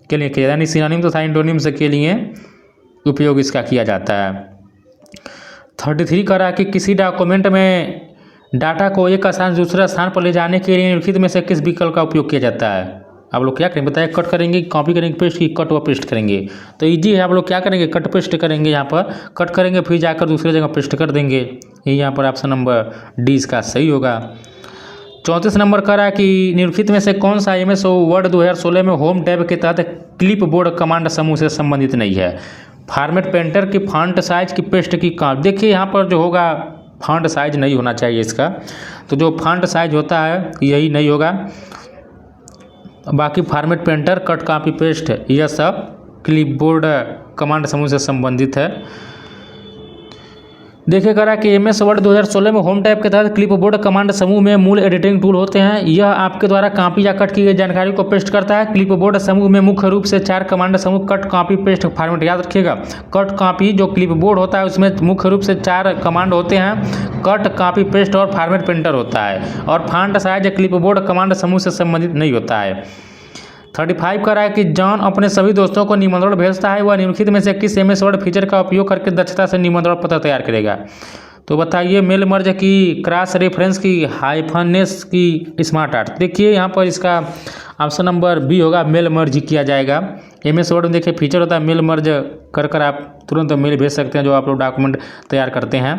के लिए किया जाता है, यानी सिनोनिम तथा एंटोनिम्स के लिए उपयोग इसका किया जाता है। 33 करा कि किसी डॉक्यूमेंट में डाटा को एक स्थान से दूसरे स्थान पर ले जाने के लिए निम्नलिखित में से किस विकल्प का उपयोग किया जाता है। आप लोग क्या करेंगे बताइए, कट करेंगे, कॉपी करेंगे, पेस्ट की, कट व पेस्ट करेंगे। तो इजी है, आप लोग क्या करेंगे, कट पेस्ट करेंगे। यहाँ पर कट करेंगे फिर जाकर दूसरी जगह पेस्ट कर देंगे। ये यहाँ पर ऑप्शन नंबर डी इसका सही होगा। 34 नंबर कह रहा है कि निम्नलिखित में से कौन सा एमएस वर्ड 2016 में होम टैब के तहत क्लिप बोर्ड कमांड समूह से संबंधित नहीं है। फॉर्मेट पेंटर की फॉन्ट साइज की पेस्ट की काम। देखिए यहाँ पर जो होगा फॉन्ट साइज नहीं होना चाहिए इसका, तो जो फॉन्ट साइज होता है यही नहीं होगा। बाकी format painter, cut, copy, paste यह सब क्लिपबोर्ड कमांड समूह से संबंधित है। देखिए करा कि एमएस वर्ड 2016 में होम टैब के तहत क्लिपबोर्ड कमांड समूह में मूल एडिटिंग टूल होते हैं। यह आपके द्वारा कॉपी या कट की गई जानकारी को पेस्ट करता है। क्लिपबोर्ड समूह में मुख्य रूप से 4 कमांड समूह कट, कॉपी, पेस्ट, फॉर्मेट। याद रखिएगा, कट, कॉपी जो क्लिपबोर्ड होता है उसमें मुख्य रूप से 4 कमांड होते हैं, कट, कॉपी, पेस्ट और फॉर्मेट पेंटर होता है। और फॉन्ट साइज क्लिपबोर्ड कमांड समूह से संबंधित नहीं होता है। 35 कह रहा है कि जॉन अपने सभी दोस्तों को निमंत्रण भेजता है, वह निम्नलिखित में से किस एमएस वर्ड फीचर का उपयोग करके दक्षता से निमंत्रण पत्र तैयार करेगा। तो बताइए, मेल मर्ज की, क्रॉस रेफरेंस की, हाइफनेस की, स्मार्ट आर्ट। देखिए यहाँ पर इसका ऑप्शन नंबर बी होगा, मेल मर्ज किया जाएगा। एमएस वर्ड में देखिए फीचर होता है मेल मर्ज कर आप तुरंत मेल भेज सकते हैं जो आप लोग डॉक्यूमेंट तैयार करते हैं।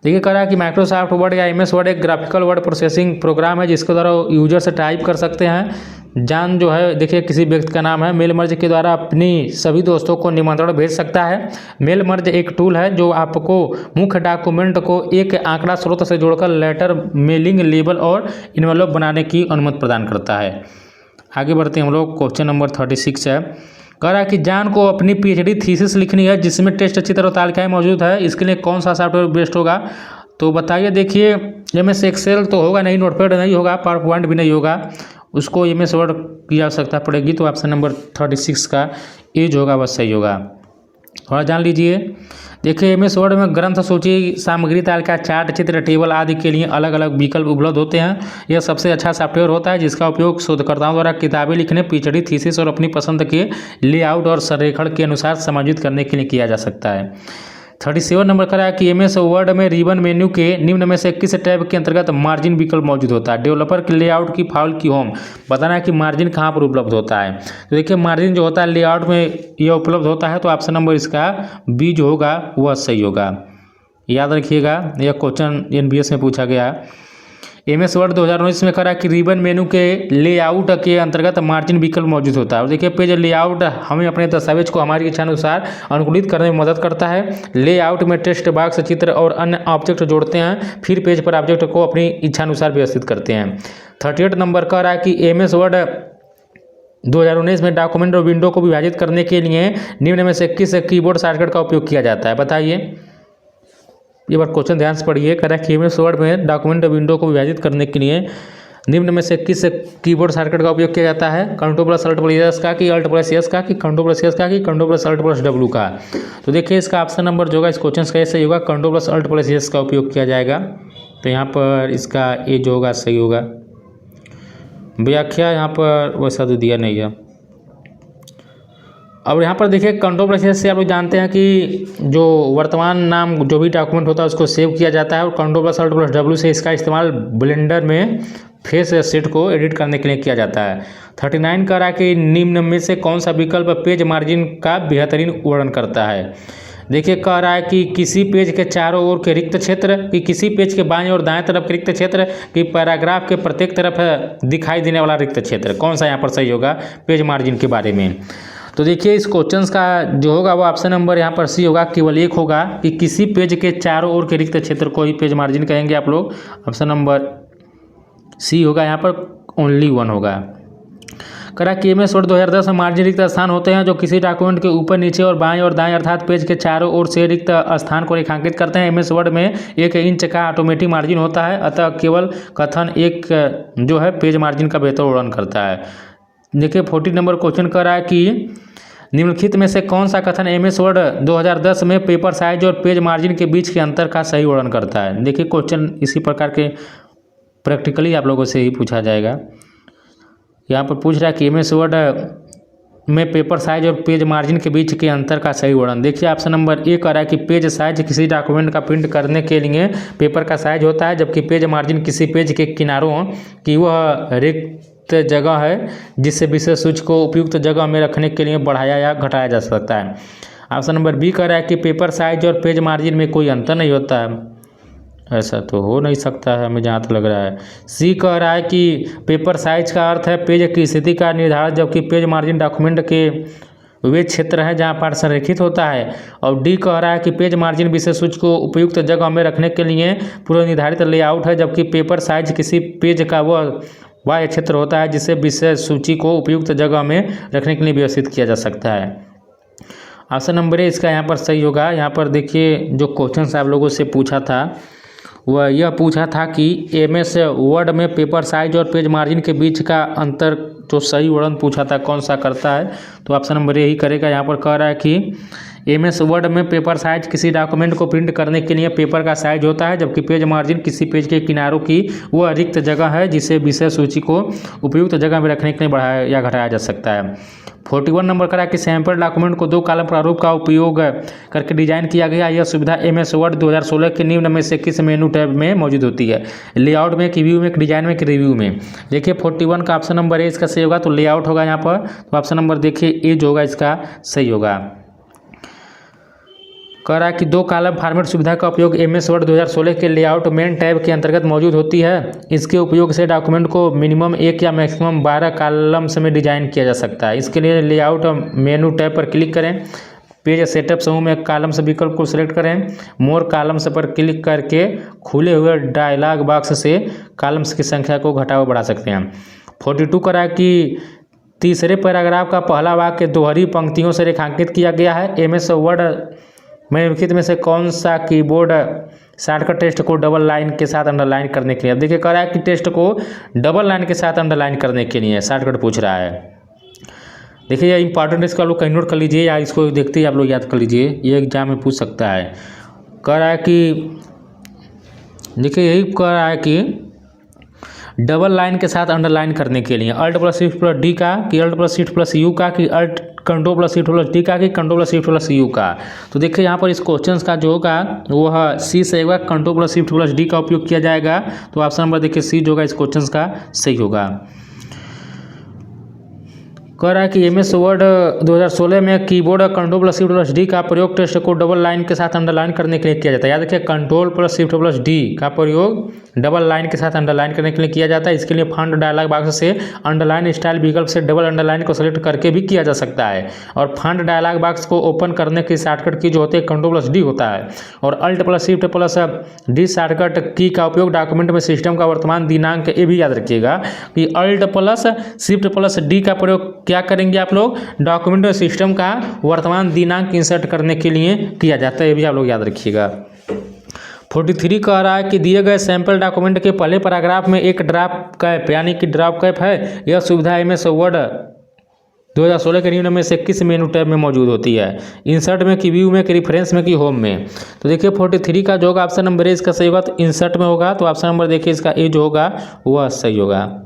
देखिए कह रहा है कि माइक्रोसॉफ्ट वर्ड या एमएस वर्ड एक ग्राफिकल वर्ड प्रोसेसिंग प्रोग्राम है जिसके द्वारा यूजर से टाइप कर सकते हैं। जॉन जो है देखिए किसी व्यक्ति का नाम है, मेल मर्ज के द्वारा अपनी सभी दोस्तों को निमंत्रण भेज सकता है। मेल मर्ज एक टूल है जो आपको मुख्य डॉक्यूमेंट को एक आंकड़ा स्रोत से जोड़कर लेटर, मेलिंग, लेबल और इन्वेलप बनाने की अनुमति प्रदान करता है। आगे बढ़ते हैं हम लोग। क्वेश्चन नंबर 36 है, कह रहा है कि जॉन को अपनी पीएचडी थीसिस लिखनी है जिसमें टेस्ट, चित्र और तालिकाएं मौजूद है। इसके लिए कौन सा सॉफ्टवेयर बेस्ट होगा। तो बताइए, देखिए एमएस एक्सेल तो होगा नहीं, नोटपैड नहीं होगा, पावर पॉइंट भी नहीं होगा, उसको एमएस वर्ड की आवश्यकता पड़ेगी। तो ऑप्शन नंबर 36 का ए जो होगा वह सही होगा। थोड़ा जान लीजिए। देखिए एमएस वर्ड में ग्रंथ सूची, सामग्री तालिका, चार्ट, चित्र, टेबल आदि के लिए अलग अलग विकल्प उपलब्ध होते हैं। यह सबसे अच्छा सॉफ्टवेयर होता है जिसका उपयोग शोधकर्ताओं द्वारा किताबें लिखने, पीएचडी थीसिस और अपनी पसंद के लेआउट और संरेखण के अनुसार समायोजित करने के लिए किया जा सकता है। 37 नंबर करा है कि एमएस वर्ड में रिबन मेन्यू के निम्न में से किस टैब के अंतर्गत मार्जिन विकल्प मौजूद होता है। डेवलपर की, लेआउट की, फाइल की, होम। बताना है कि मार्जिन कहाँ पर उपलब्ध होता है। तो देखिए मार्जिन जो होता है लेआउट में यह उपलब्ध होता है। तो ऑप्शन नंबर इसका बी जो होगा वह सही होगा। याद रखिएगा, यह क्वेश्चन एनबीएस में पूछा गया। एमएस वर्ड 2019 में करा कि रिबन मेनू के लेआउट के अंतर्गत मार्जिन विकल्प मौजूद होता है। और देखिए पेज लेआउट हमें अपने दस्तावेज को हमारी इच्छानुसार अनुकूलित करने में मदद करता है। लेआउट में टेक्स्ट बॉक्स, चित्र और अन्य ऑब्जेक्ट जोड़ते हैं, फिर पेज पर ऑब्जेक्ट को अपनी इच्छानुसार व्यवस्थित करते हैं। 38 नंबर कह रहा है कि एमएस वर्ड 2019 में डॉक्यूमेंट और विंडो को विभाजित करने के लिए निम्न में से किस कीबोर्ड शॉर्टकट का उपयोग किया जाता है, बताइए। ये बार क्वेश्चन ध्यान से पढ़िए। कह रहा है कि एमएस वर्ड में डॉक्यूमेंट और विंडो को विभाजित करने के लिए निम्न में से किस कीबोर्ड शॉर्टकट का उपयोग किया जाता है, control plus alt plus S का, कि अल्ट प्लस एस का, कि कंट्रोल प्लस एस का, कि control plus alt plus W का। तो देखिए इसका ऑप्शन नंबर जो होगा इस क्वेश्चन का सही होगा, control plus alt plus S का उपयोग किया जाएगा। तो यहाँ पर इसका ए जो होगा सही होगा। व्याख्या यहाँ पर वैसा तो दिया नहीं है। अब यहाँ पर देखिए कंट्रोल प्लस एस से आप लोग जानते हैं कि जो वर्तमान नाम जो भी डॉक्यूमेंट होता है उसको सेव किया जाता है, और control plus alt plus W से इसका इस्तेमाल ब्लेंडर में फेस सेट को एडिट करने के लिए किया जाता है। 39 कह रहा है कि निम्न में से कौन सा विकल्प पेज मार्जिन का बेहतरीन वर्णन करता है। देखिए कह रहा है कि किसी पेज के चारों ओर के रिक्त क्षेत्र, कि किसी पेज के बाएं और दाएं तरफ के रिक्त क्षेत्र, कि पैराग्राफ के प्रत्येक तरफ दिखाई देने वाला रिक्त क्षेत्र, कौन सा यहाँ पर सही होगा पेज मार्जिन के बारे में। तो देखिए इस क्वेश्चन का जो होगा वो ऑप्शन नंबर यहाँ पर सी होगा, केवल एक होगा कि किसी पेज के चारों ओर के रिक्त क्षेत्र को ही पेज मार्जिन कहेंगे आप लोग। ऑप्शन नंबर सी होगा यहाँ पर, ओनली वन होगा। करा कि एमएस वर्ड 2010 में मार्जिन रिक्त स्थान होते हैं जो किसी डॉक्यूमेंट के ऊपर नीचे और बाएं और दाएं अर्थात पेज के चारों ओर से रिक्त स्थान को रेखांकित करते हैं। एमएस वर्ड में 1 इंच का ऑटोमेटिक मार्जिन होता है, अतः केवल कथन एक जो है पेज मार्जिन का बेहतर वर्णन करता है। देखिए 40 नंबर क्वेश्चन कर रहा है कि निम्नलिखित में से कौन सा कथन एमएस वर्ड 2010 में पेपर साइज और पेज मार्जिन के बीच के अंतर का सही वर्णन करता है। देखिए क्वेश्चन इसी प्रकार के प्रैक्टिकली आप लोगों से ही पूछा जाएगा। यहाँ पर पूछ रहा है कि एमएस वर्ड में पेपर साइज और पेज मार्जिन के बीच के अंतर का सही वर्णन। देखिए ऑप्शन नंबर ए कह रहा है कि पेज साइज किसी डॉक्यूमेंट का प्रिंट करने के लिए पेपर का साइज होता है, जबकि पेज मार्जिन किसी पेज के किनारों की वह रिक्त जगह है जिससे विशेष सूची को उपयुक्त जगह में रखने के लिए बढ़ाया या घटाया जा सकता है। ऑप्शन नंबर बी कह रहा है कि पेपर साइज और पेज मार्जिन में कोई अंतर नहीं होता है। ऐसा तो हो नहीं सकता है हमें जहाँ तक लग रहा है। सी कह रहा है कि पेपर साइज का अर्थ है पेज की स्थिति का निर्धारण, जबकि पेज मार्जिन डॉक्यूमेंट के वे क्षेत्र है जहाँ पाठ संरेखित होता है। और डी कह रहा है कि पेज मार्जिन विशेष सूची को उपयुक्त जगह में रखने के लिए पूर्व निर्धारित लेआउट है, जबकि पेपर साइज किसी पेज का वह क्षेत्र होता है जिसे विशेष सूची को उपयुक्त जगह में रखने के लिए व्यवस्थित किया जा सकता है। ऑप्शन नंबर ए इसका यहाँ पर सही होगा। यहाँ पर देखिए जो क्वेश्चन आप लोगों से पूछा था वह यह पूछा था कि एमएस वर्ड में पेपर साइज और पेज मार्जिन के बीच का अंतर जो सही वर्णन पूछा था कौन सा करता है, तो ऑप्शन नंबर ए ही करेगा। यहाँ पर कह रहा है कि एमएस वर्ड में पेपर साइज किसी डॉक्यूमेंट को प्रिंट करने के लिए पेपर का साइज होता है, जबकि पेज मार्जिन किसी पेज के किनारों की वह रिक्त जगह है जिसे विषय सूची को उपयुक्त जगह में रखने के लिए बढ़ाया या घटाया जा सकता है। 41 नंबर करा कि सैंपल डॉक्यूमेंट को 2 कॉलम प्रारूप का उपयोग करके डिजाइन किया गया। यह सुविधा एमएस वर्ड 2016 के निम्न में से किस मेनू टैब में मौजूद होती है, लेआउट में, कि व्यू में, कि डिजाइन में, कि रिव्यू में। देखिए 41 का ऑप्शन नंबर ए इसका सही होगा, तो लेआउट होगा यहाँ पर। तो ऑप्शन नंबर देखिए ए जो होगा इसका सही होगा। कह रहा है कि 2 कॉलम फॉर्मेट सुविधा का उपयोग एमएस वर्ड 2016 के लेआउट मेन टैब के अंतर्गत मौजूद होती है। इसके उपयोग से डॉक्यूमेंट को मिनिमम 1 या मैक्सिमम 12 कॉलम्स में डिजाइन किया जा सकता है। इसके लिए लेआउट मेनू टैब पर क्लिक करें, पेज सेटअप समूह में कॉलम्स विकल्प को सिलेक्ट करें, मोर कॉलम्स पर क्लिक करके खुले हुए डायलॉग बॉक्स से कॉलम्स की संख्या को घटा व बढ़ा सकते हैं। 42 कह रहा है कि तीसरे पैराग्राफ का पहला वाक्य दोहरी पंक्तियों से रेखांकित किया गया है। एमएस वर्ड में निम्नलिखित में से कौन सा कीबोर्ड शॉर्टकट टेक्स्ट को डबल लाइन के साथ अंडरलाइन करने के लिए। अब देखिए कह रहा है कि टेक्स्ट को डबल लाइन के साथ अंडरलाइन करने के लिए शॉर्टकट पूछ रहा है। देखिए ये इंपॉर्टेंट, इसको आप लोग कहीं नोट कर लीजिए या इसको देखते ही आप लोग याद कर लीजिए, ये एग्जाम में पूछ सकता है। कह रहा है कि देखिए यही कह रहा है कि डबल लाइन के साथ अंडरलाइन करने के लिए alt plus shift plus D का, कि alt plus shift plus U का, कि alt control plus shift plus D का, कि control plus shift plus U का। तो देखिए यहाँ पर इस क्वेश्चन का जो होगा वह सी से होगा, control plus shift plus D का उपयोग किया जाएगा। तो ऑप्शन नंबर देखिए सी जो होगा इस क्वेश्चन का सही होगा। कह रहा है कि एमएस वर्ड 2016 में keyboard control plus shift plus D का प्रयोग टेक्स्ट को डबल लाइन के साथ अंडरलाइन करने के लिए किया जाता है। याद रखिए control plus shift plus D का प्रयोग डबल लाइन के साथ अंडरलाइन करने के लिए किया जाता है। इसके लिए फॉन्ट डायलॉग बॉक्स से अंडरलाइन स्टाइल विकल्प से डबल अंडरलाइन को सेलेक्ट करके भी किया जा सकता है। और फॉन्ट डायलॉग बॉक्स को ओपन करने की शॉर्टकट की जो होती है कंट्रोल प्लस डी होता है। और alt plus shift plus D shortcut key का उपयोग डॉक्यूमेंट में सिस्टम का वर्तमान दिनांक, ये भी याद रखिएगा कि alt plus shift plus D का प्रयोग क्या करेंगे आप लोग, डॉक्यूमेंट और सिस्टम का वर्तमान दिनांक इंसर्ट करने के लिए किया जाता है, ये भी आप लोग याद रखिएगा। 43 कह रहा है कि दिए गए सैंपल डॉक्यूमेंट के पहले पैराग्राफ में एक ड्राफ्ट कैप यानी कि ड्राफ्ट कैप है। यह सुविधा MS वर्ड 2016 के नियम में से किस मेनू टैब में मौजूद होती है, इंसर्ट में कि व्यू में कि रेफरेंस में कि होम में। तो देखिए 43 का जो होगा ऑप्शन नंबर ए इसका सही होगा, तो इंसर्ट में होगा, तो ऑप्शन नंबर देखिए इसका ए जो होगा वह सही होगा।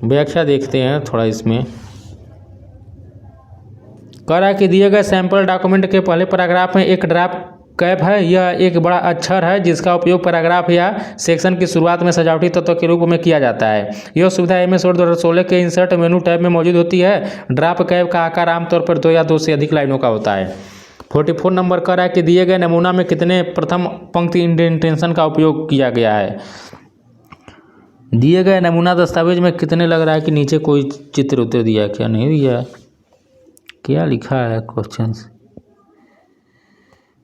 व्याख्या देखते हैं थोड़ा इसमें। कह रहा है कि दिए गए सैंपल डॉक्यूमेंट के पहले पैराग्राफ में एक ड्राफ्ट कैप है। यह एक बड़ा अक्षर है जिसका उपयोग पैराग्राफ या सेक्शन की शुरुआत में सजावटी तत्व के रूप में किया जाता है। यह सुविधा MS वर्ड 2016 के इंसर्ट मेनू टैब में मौजूद होती है। ड्राफ्ट कैप का आकार आमतौर पर 2 या 2 से अधिक लाइनों का होता है। 44 नंबर कर रहा है कि दिए गए नमूना में कितने प्रथम पंक्ति इंडेंटेशन का उपयोग किया गया है। दिए गए नमूना दस्तावेज में कितने लग रहा है कि नीचे कोई चित्र उतर दिया है, क्या नहीं दिया है, क्या लिखा है क्वेश्चन।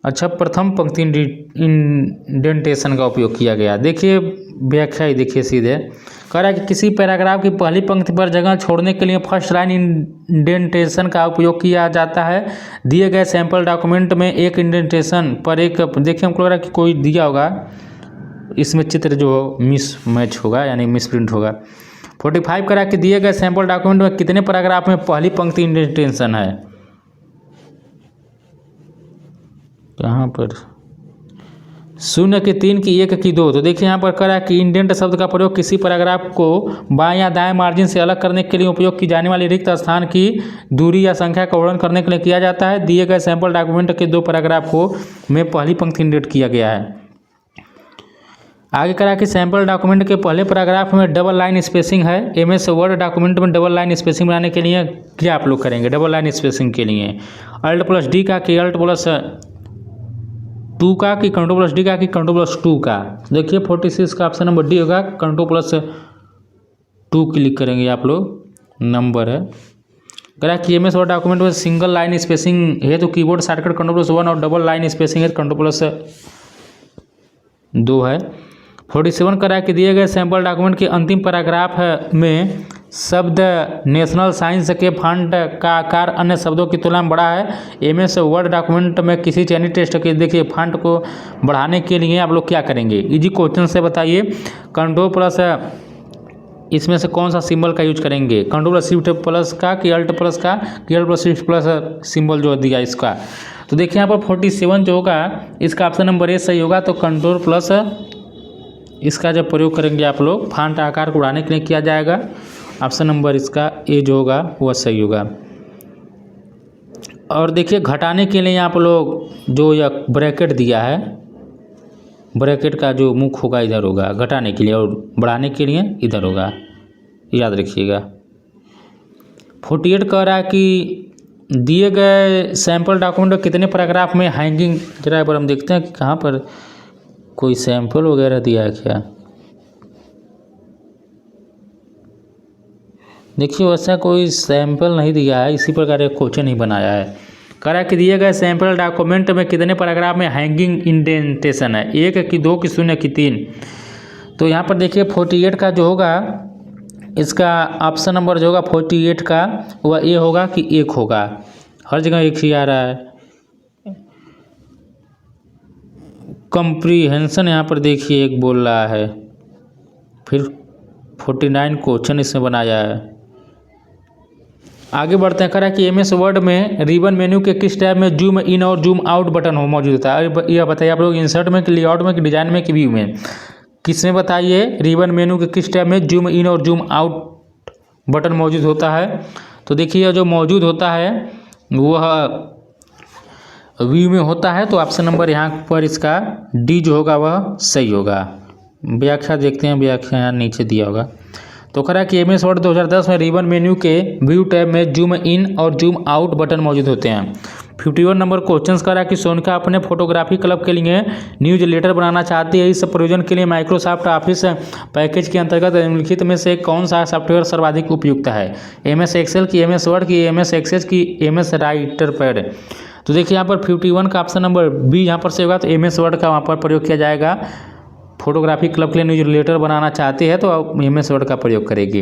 अच्छा, प्रथम पंक्ति इंडेंटेशन का उपयोग किया गया। देखिए व्याख्या ही देखिए सीधे। कह रहा है कि किसी पैराग्राफ की पहली पंक्ति पर जगह छोड़ने के लिए फर्स्ट लाइन इंडेंटेशन का उपयोग किया जाता है। दिए गए सैंपल डॉक्यूमेंट में एक इंडेंटेशन पर एक, देखिए हमको लग रहा है कि कोई दिया होगा, इसमें चित्र जो मिस मैच होगा यानी मिस प्रिंट होगा। 45 कह रहा है कि दिए गए सैंपल डॉक्यूमेंट में कितने पैराग्राफ में पहली पंक्ति इंडेंटेशन है। यहाँ पर 0 की 3 की 1 की 2। तो देखिए यहाँ पर कह रहा है कि इंडेंट शब्द का प्रयोग किसी पैराग्राफ को बाएं या दाएं मार्जिन से अलग करने के लिए उपयोग की जाने वाली रिक्त स्थान की दूरी या संख्या का वर्णन करने के लिए किया जाता है। दिए गए सैंपल डॉक्यूमेंट के 2 पैराग्राफ को में पहली पंक्ति इंडेंट किया गया है। आगे करा कि सैंपल डॉक्यूमेंट के पहले पैराग्राफ में डबल लाइन स्पेसिंग है। MS वर्ड डॉक्यूमेंट में डबल लाइन स्पेसिंग बनाने के लिए क्या आप लोग करेंगे, डबल लाइन स्पेसिंग के लिए Alt+D का कि Alt+2 का कि Ctrl+D का कि Ctrl+2 का। देखिए 46 का ऑप्शन नंबर डी होगा, Ctrl+2 क्लिक करेंगे आप लोग, नंबर है। करा कि MS वर्ड डॉक्यूमेंट में सिंगल लाइन स्पेसिंग है तो कीबोर्ड शॉर्टकट Ctrl+1 और डबल लाइन स्पेसिंग है Ctrl+2 है। 47 करा कि दिए गए सैंपल डॉक्यूमेंट के अंतिम पैराग्राफ में शब्द नेशनल साइंस के फॉन्ट का आकार अन्य शब्दों की तुलना में बड़ा है। MS वर्ड डॉक्यूमेंट में किसी चयनित टेक्स्ट के देखिए फॉन्ट को बढ़ाने के लिए आप लोग क्या करेंगे, इजी क्वेश्चन से बताइए। Ctrl+ इसमें से कौन सा सिंबल का यूज करेंगे, Ctrl+Shift+ का कि Alt+ का कि Alt+Shift+ सिंबल जो दिया इसका। तो देखिए यहाँ पर 47 जो होगा इसका ऑप्शन नंबर ए सही होगा। तो Ctrl+ इसका जब प्रयोग करेंगे आप लोग फॉन्ट आकार को बढ़ाने के लिए किया जाएगा। ऑप्शन नंबर इसका ए जो होगा वह सही होगा। और देखिए घटाने के लिए आप लोग जो यह ब्रैकेट दिया है, ब्रैकेट का जो मुख होगा इधर होगा घटाने के लिए, और बढ़ाने के लिए इधर होगा, याद रखिएगा। 48 कह रहा है कि दिए गए सैंपल डॉक्यूमेंट कितने पैराग्राफ में हैंगिंग, जरा एक बार हम देखते हैं कि कहाँ पर कोई सैंपल वगैरह दिया है क्या। देखिए वैसा कोई सैंपल नहीं दिया है, इसी प्रकार एक क्वेश्चन ही बनाया है। कह रहा है कि दिए गए सैंपल डॉक्यूमेंट में कितने पैराग्राफ में हैंगिंग इंडेंटेशन है, 1 की 2 की 0 की 3। तो यहाँ पर देखिए 48 का जो होगा इसका ऑप्शन नंबर जो होगा 48 का वह ए होगा कि 1 होगा, हर जगह एक ही आ रहा है। कंप्रीहेंशन यहाँ पर देखिए एक बोल रहा है, फिर 49 क्वेश्चन इसमें बनाया है। आगे बढ़ते हैं। कह रहा है कि MS वर्ड में रिबन मेन्यू के किस टैब में जूम इन और जूम आउट बटन हो मौजूद होता है। यह बताइए आप लोग, इंसर्ट में कि लेआउट में कि डिजाइन में कि व्यू में, किसमें बताइए रिबन मेन्यू के किस टैब में जूम इन और जूम आउट बटन मौजूद होता है। तो देखिए जो मौजूद होता है वह व्यू में होता है। तो ऑप्शन नंबर यहाँ पर इसका डी जो होगा वह सही होगा। व्याख्या देखते हैं, व्याख्या यहाँ नीचे दिया होगा। तो कह रहा है कि MS वर्ड 2010 में रिबन मेन्यू के व्यू टैब में जूम इन और जूम आउट बटन मौजूद होते हैं। 51 नंबर क्वेश्चन कह रहा है कि सोनिका अपने फोटोग्राफी क्लब के लिए न्यूज लेटर बनाना चाहती है। इस प्रयोजन के लिए माइक्रोसॉफ्ट ऑफिस पैकेज के अंतर्गत निम्नलिखित में से कौन सा सॉफ्टवेयर सर्वाधिक उपयुक्त है, MS एक्सेल की, MS वर्ड की, MS एक्सेस की, MS राइटर पैड। तो देखिए यहाँ पर 51 का ऑप्शन नंबर बी यहाँ पर से होगा। तो MS वर्ड का वहाँ पर प्रयोग किया जाएगा। फोटोग्राफी क्लब के लिए न्यूज लेटर बनाना चाहते हैं तो MS वर्ड का प्रयोग करेगी।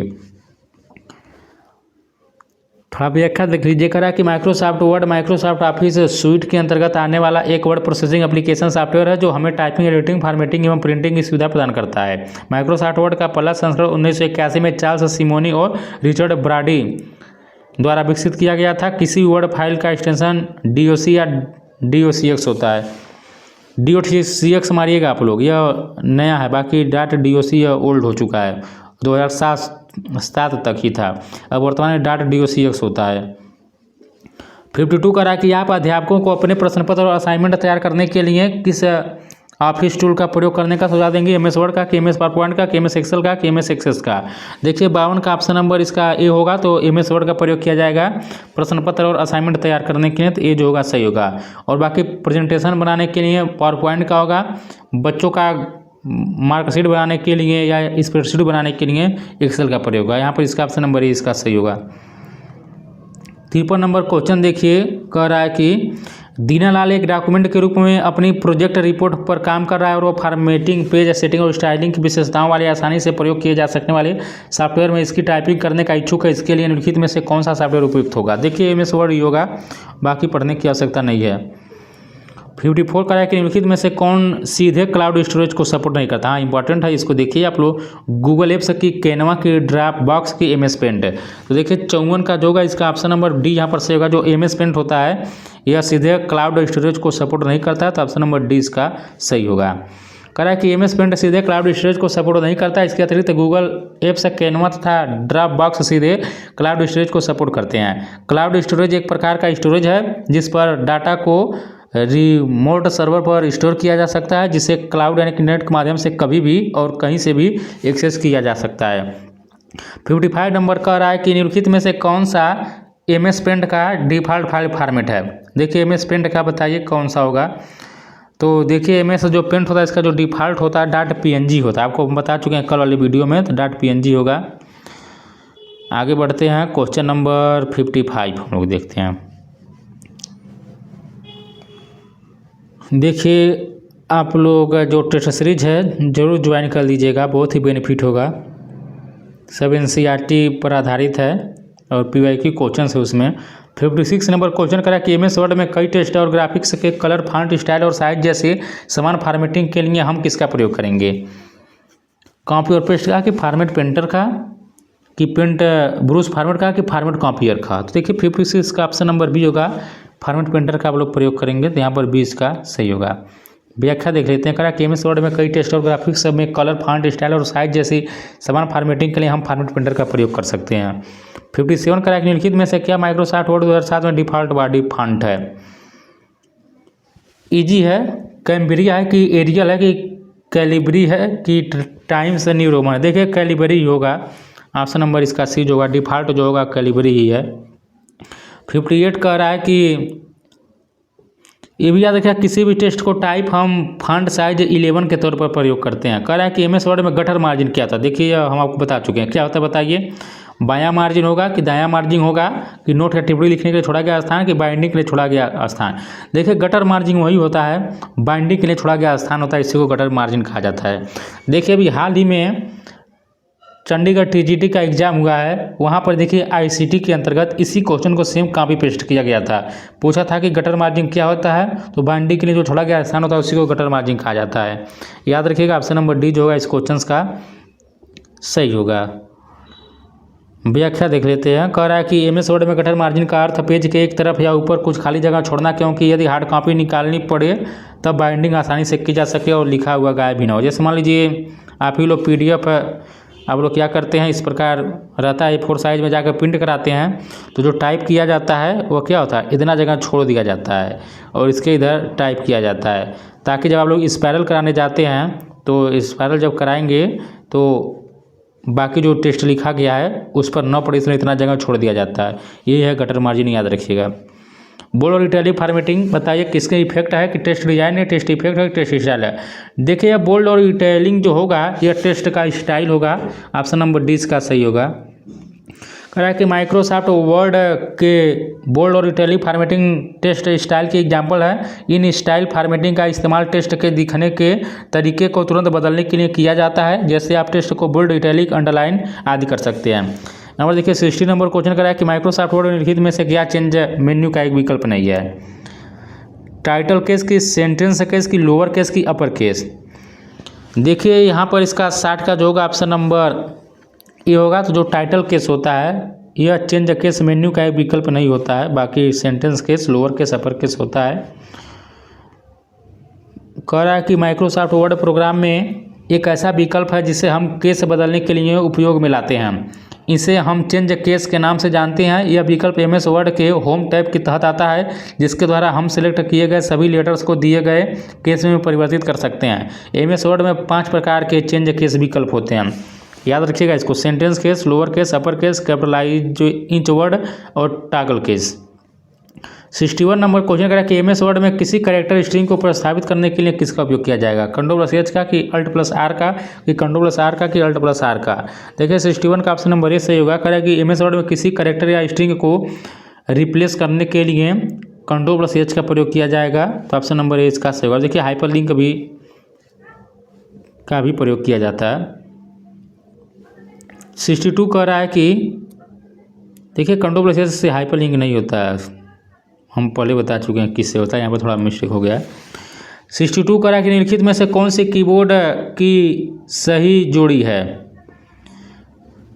थोड़ा व्याख्या देख लीजिए। करा कि Microsoft word Microsoft office suit के अंतर्गत आने वाला एक वर्ड प्रोसेसिंग एप्लीकेशन सॉफ्टवेयर है जो हमें टाइपिंग, एडिटिंग, फॉर्मेटिंग एवं प्रिंटिंग की सुविधा प्रदान करता है। माइक्रोसॉफ्ट वर्ड का पहला संस्करण 1981 में चार्ल्स सिमोनी और रिचर्ड ब्राडी द्वारा विकसित किया गया था। किसी वर्ड फाइल का एक्सटेंशन डीओसी या डीओसीएक्स होता है। डीओसीएक्स मारिएगा आप लोग, यह नया है, बाकी .doc ओल्ड हो चुका है, 2007 तक ही था, अब वर्तमान में .docx होता है। 52 करा कि आप अध्यापकों को अपने प्रश्न पत्र और असाइनमेंट तैयार करने के लिए किस ऑफिस टूल का प्रयोग करने का सुझाव देंगे? MS वर्ड का, MS पावरपॉइंट का, MS एक्सेल का, MS एक्सेस का। देखिए 52 का ऑप्शन नंबर इसका ए होगा, तो MS वर्ड का प्रयोग किया जाएगा प्रश्न पत्र और असाइनमेंट तैयार करने के लिए, तो ए जो होगा सही होगा। और बाकी प्रेजेंटेशन बनाने के लिए पावरपॉइंट का होगा, बच्चों का मार्कशीट बनाने के लिए या स्प्रेडशीट बनाने के लिए एक्सेल का प्रयोग होगा। यहाँ पर इसका ऑप्शन नंबर ए इसका सही होगा। 53 नंबर क्वेश्चन देखिए, कह रहा है कि दीनालाल एक डॉक्यूमेंट के रूप में अपनी प्रोजेक्ट रिपोर्ट पर काम कर रहा है और वो फॉर्मेटिंग, पेज सेटिंग और स्टाइलिंग की विशेषताओं वाले आसानी से प्रयोग किए जा सकने वाले सॉफ्टवेयर में इसकी टाइपिंग करने का इच्छुक है। इसके लिए निम्नलिखित में से कौन सा सॉफ्टवेयर उपयुक्त होगा? देखिए MS वर्ड ही होगा, बाकी पढ़ने की आवश्यकता नहीं है। 54 करा कि निम्नलिखित में से कौन सीधे क्लाउड स्टोरेज को सपोर्ट नहीं करता? हाँ, इंपॉर्टेंट है, इसको देखिए आप लोग। गूगल एप्स की, कैनवा की, ड्रॉप बॉक्स की, MS पेंट। तो देखिए 54 का जो होगा इसका ऑप्शन नंबर डी यहाँ पर सही होगा। जो MS पेंट होता है यह सीधे क्लाउड स्टोरेज को सपोर्ट नहीं करता है, तो ऑप्शन नंबर डी इसका सही होगा। करा कि MS पेंट सीधे क्लाउड स्टोरेज को सपोर्ट नहीं करता है। इसके अतिरिक्त गूगल एप्स, कैनवा तथा ड्रॉप बॉक्स सीधे क्लाउड स्टोरेज को सपोर्ट करते हैं। क्लाउड स्टोरेज एक प्रकार का स्टोरेज है जिस पर डाटा को रिमोट सर्वर पर स्टोर किया जा सकता है, जिसे क्लाउड यानी कि नेट के माध्यम से कभी भी और कहीं से भी एक्सेस किया जा सकता है। 55 नंबर कह रहा है कि निम्नलिखित में से कौन सा MS पेंट का डिफ़ॉल्ट फाइल फॉर्मेट है? देखिए MS पेंट का बताइए कौन सा होगा? तो देखिए MS जो पेंट होता है इसका जो डिफ़ॉल्ट होता है .png होता है, आपको हम बता चुके हैं कल वाली वीडियो में, तो .png होगा। आगे बढ़ते हैं, क्वेश्चन नंबर 55 हम लोग देखते हैं। देखिए आप लोग जो टेस्ट सीरीज है ज़रूर ज्वाइन कर लीजिएगा, बहुत ही बेनिफिट होगा। सब NCERT पर आधारित है और PYQ क्वेश्चन है उसमें। 56 नंबर क्वेश्चन करा कि MS वर्ड में कई टेक्स्ट और ग्राफिक्स के कलर, फॉन्ट, स्टाइल और साइज जैसे समान फॉर्मेटिंग के लिए हम किसका प्रयोग करेंगे? कॉपी और पेस्ट का, कि फॉर्मेट पेंटर का, कि प्रिंट ब्रूस फॉर्मेट का, कि फॉर्मेट कॉपियर का? तो देखिए 56 का ऑप्शन नंबर बी होगा, फॉर्मेट पेंटर का आप लोग प्रयोग करेंगे, तो यहाँ पर 20 का सही होगा। व्याख्या देख लेते हैं। करा कि MS वर्ड में कई टेक्स्ट और ग्राफिक्स में कलर, फॉन्ट, स्टाइल और साइज जैसी समान फॉर्मेटिंग के लिए हम फॉर्मेट पेंटर का प्रयोग कर सकते हैं। 57 करा कि निम्नलिखित में से क्या माइक्रोसॉफ्ट वर्ड 2007 में डिफ़ॉल्ट बॉडी फॉन्ट है? ईजी है, कैम्ब्रिया है, कि एरियल है, कि कैलिब्री है, कि टाइम्स न्यू रोमन है? देखिए कैलिब्री होगा, ऑप्शन नंबर इसका सी जो होगा, डिफ़ॉल्ट जो होगा कैलिब्री ही है। 58 कह रहा है कि ये भी याद रखिए किसी भी टेक्स्ट को टाइप हम फॉन्ट साइज 11 के तौर पर प्रयोग करते हैं। कह रहा है कि MS वर्ड में गटर मार्जिन क्या था? देखिए हम आपको बता चुके हैं क्या होता है, बताइए। बायां मार्जिन होगा कि दायां मार्जिन होगा, कि नोट या टिप्पणी लिखने के लिए छोड़ा गया स्थान, कि बाइंडिंग के लिए छोड़ा गया स्थान? देखिए गटर मार्जिन वही होता है, बाइंडिंग के लिए छोड़ा गया स्थान होता है, इसी को गटर मार्जिन कहा जाता है। देखिए अभी हाल ही में चंडीगढ़ TGT का एग्जाम हुआ है, वहाँ पर देखिए ICT के अंतर्गत इसी क्वेश्चन को सेम कॉपी पेस्ट किया गया था। पूछा था कि गटर मार्जिन क्या होता है, तो बाइंडिंग के लिए जो छोड़ा गया स्थान होता है उसी को गटर मार्जिन कहा जाता है। याद रखिएगा ऑप्शन नंबर डी जो होगा इस क्वेश्चन का सही होगा। व्याख्या देख लेते हैं। कह रहा है कि MS वर्ड में गटर मार्जिन का अर्थ पेज के एक तरफ या ऊपर कुछ खाली जगह छोड़ना, क्योंकि यदि हार्ड कॉपी निकालनी पड़े तब बाइंडिंग आसानी से की जा सके और लिखा हुआ गायब भी ना हो। जैसे मान लीजिए आप ही लोग PDF आप लोग क्या करते हैं, इस प्रकार रहता है A4 साइज में जाकर प्रिंट कराते हैं, तो जो टाइप किया जाता है वो क्या होता है, इतना जगह छोड़ दिया जाता है और इसके इधर टाइप किया जाता है, ताकि जब आप लोग स्पाइरल कराने जाते हैं तो स्पाइरल जब कराएंगे तो बाकी जो टेक्स्ट लिखा गया है उस पर न पड़े, इसलिए इतना जगह छोड़ दिया जाता है। ये है गटर मार्जिन, याद रखिएगा। बोल्ड और इटैलिक फॉर्मेटिंग बताइए किसके इफेक्ट है, कि टेक्स्ट डिजाइन है, टेक्स्ट इफेक्ट है, टेक्स्ट स्टाइल है? देखिए बोल्ड और इटैलिक जो होगा यह टेक्स्ट का स्टाइल होगा, ऑप्शन नंबर डी इसका सही होगा। कह रहा है कि माइक्रोसॉफ्ट वर्ड के बोल्ड और इटैलिक फॉर्मेटिंग टेक्स्ट स्टाइल की एग्जांपल है। इन स्टाइल फॉर्मेटिंग का इस्तेमाल टेक्स्ट के दिखने के तरीके को तुरंत बदलने के लिए किया जाता है, जैसे आप टेक्स्ट को बोल्ड, इटैलिक, अंडरलाइन आदि कर सकते हैं। नंबर देखिए 60 नंबर क्वेश्चन करा है कि माइक्रोसॉफ्ट वर्ड निम्नलिखित में से क्या चेंज मेन्यू का एक विकल्प नहीं है। टाइटल केस की, सेंटेंस केस की, लोअर केस की, अपर केस। देखिए यहाँ पर इसका 60 का जो होगा ऑप्शन नंबर ए होगा। तो जो टाइटल केस होता है यह चेंज केस मेन्यू का एक विकल्प नहीं होता है। बाकी sentence case, lower case, upper case होता है। कह रहा है कि माइक्रोसॉफ्ट वर्ड प्रोग्राम में एक ऐसा विकल्प है जिसे हम केस बदलने के लिए उपयोग में लाते हैं। इसे हम चेंज केस के नाम से जानते हैं। यह विकल्प एमएस वर्ड के होम टैब के तहत आता है, जिसके द्वारा हम सिलेक्ट किए गए सभी लेटर्स को दिए गए केस में परिवर्तित कर सकते हैं। एमएस वर्ड में 5 प्रकार के चेंज केस विकल्प होते हैं, याद रखिएगा इसको। Sentence case, lower case, upper case, capitalize each word और टॉगल केस। 61 नंबर क्वेश्चन करा कि एमएस वर्ड में किसी कैरेक्टर स्ट्रिंग को प्रतिस्थापित करने के लिए किसका उपयोग किया जाएगा। Ctrl+H का कि Alt+R का कि Ctrl+R का कि Alt+R का। देखिए 61 का ऑप्शन नंबर ए सही होगा। कह रहा है कि एमएस वर्ड में किसी कैरेक्टर या स्ट्रिंग को रिप्लेस करने के लिए Ctrl+H का प्रयोग किया जाएगा। तो ऑप्शन नंबर ए इसका सही होगा। देखिए हाइपरलिंक का भी प्रयोग किया जाता है। 62 कह रहा है कि देखिए Ctrl+H से हाइपरलिंक नहीं होता है, हम पहले बता चुके हैं किससे होता है, यहाँ पर थोड़ा मिस्टेक हो गया है। 62 कह रहा है कि निम्नलिखित में से कौन से कीबोर्ड की सही जोड़ी है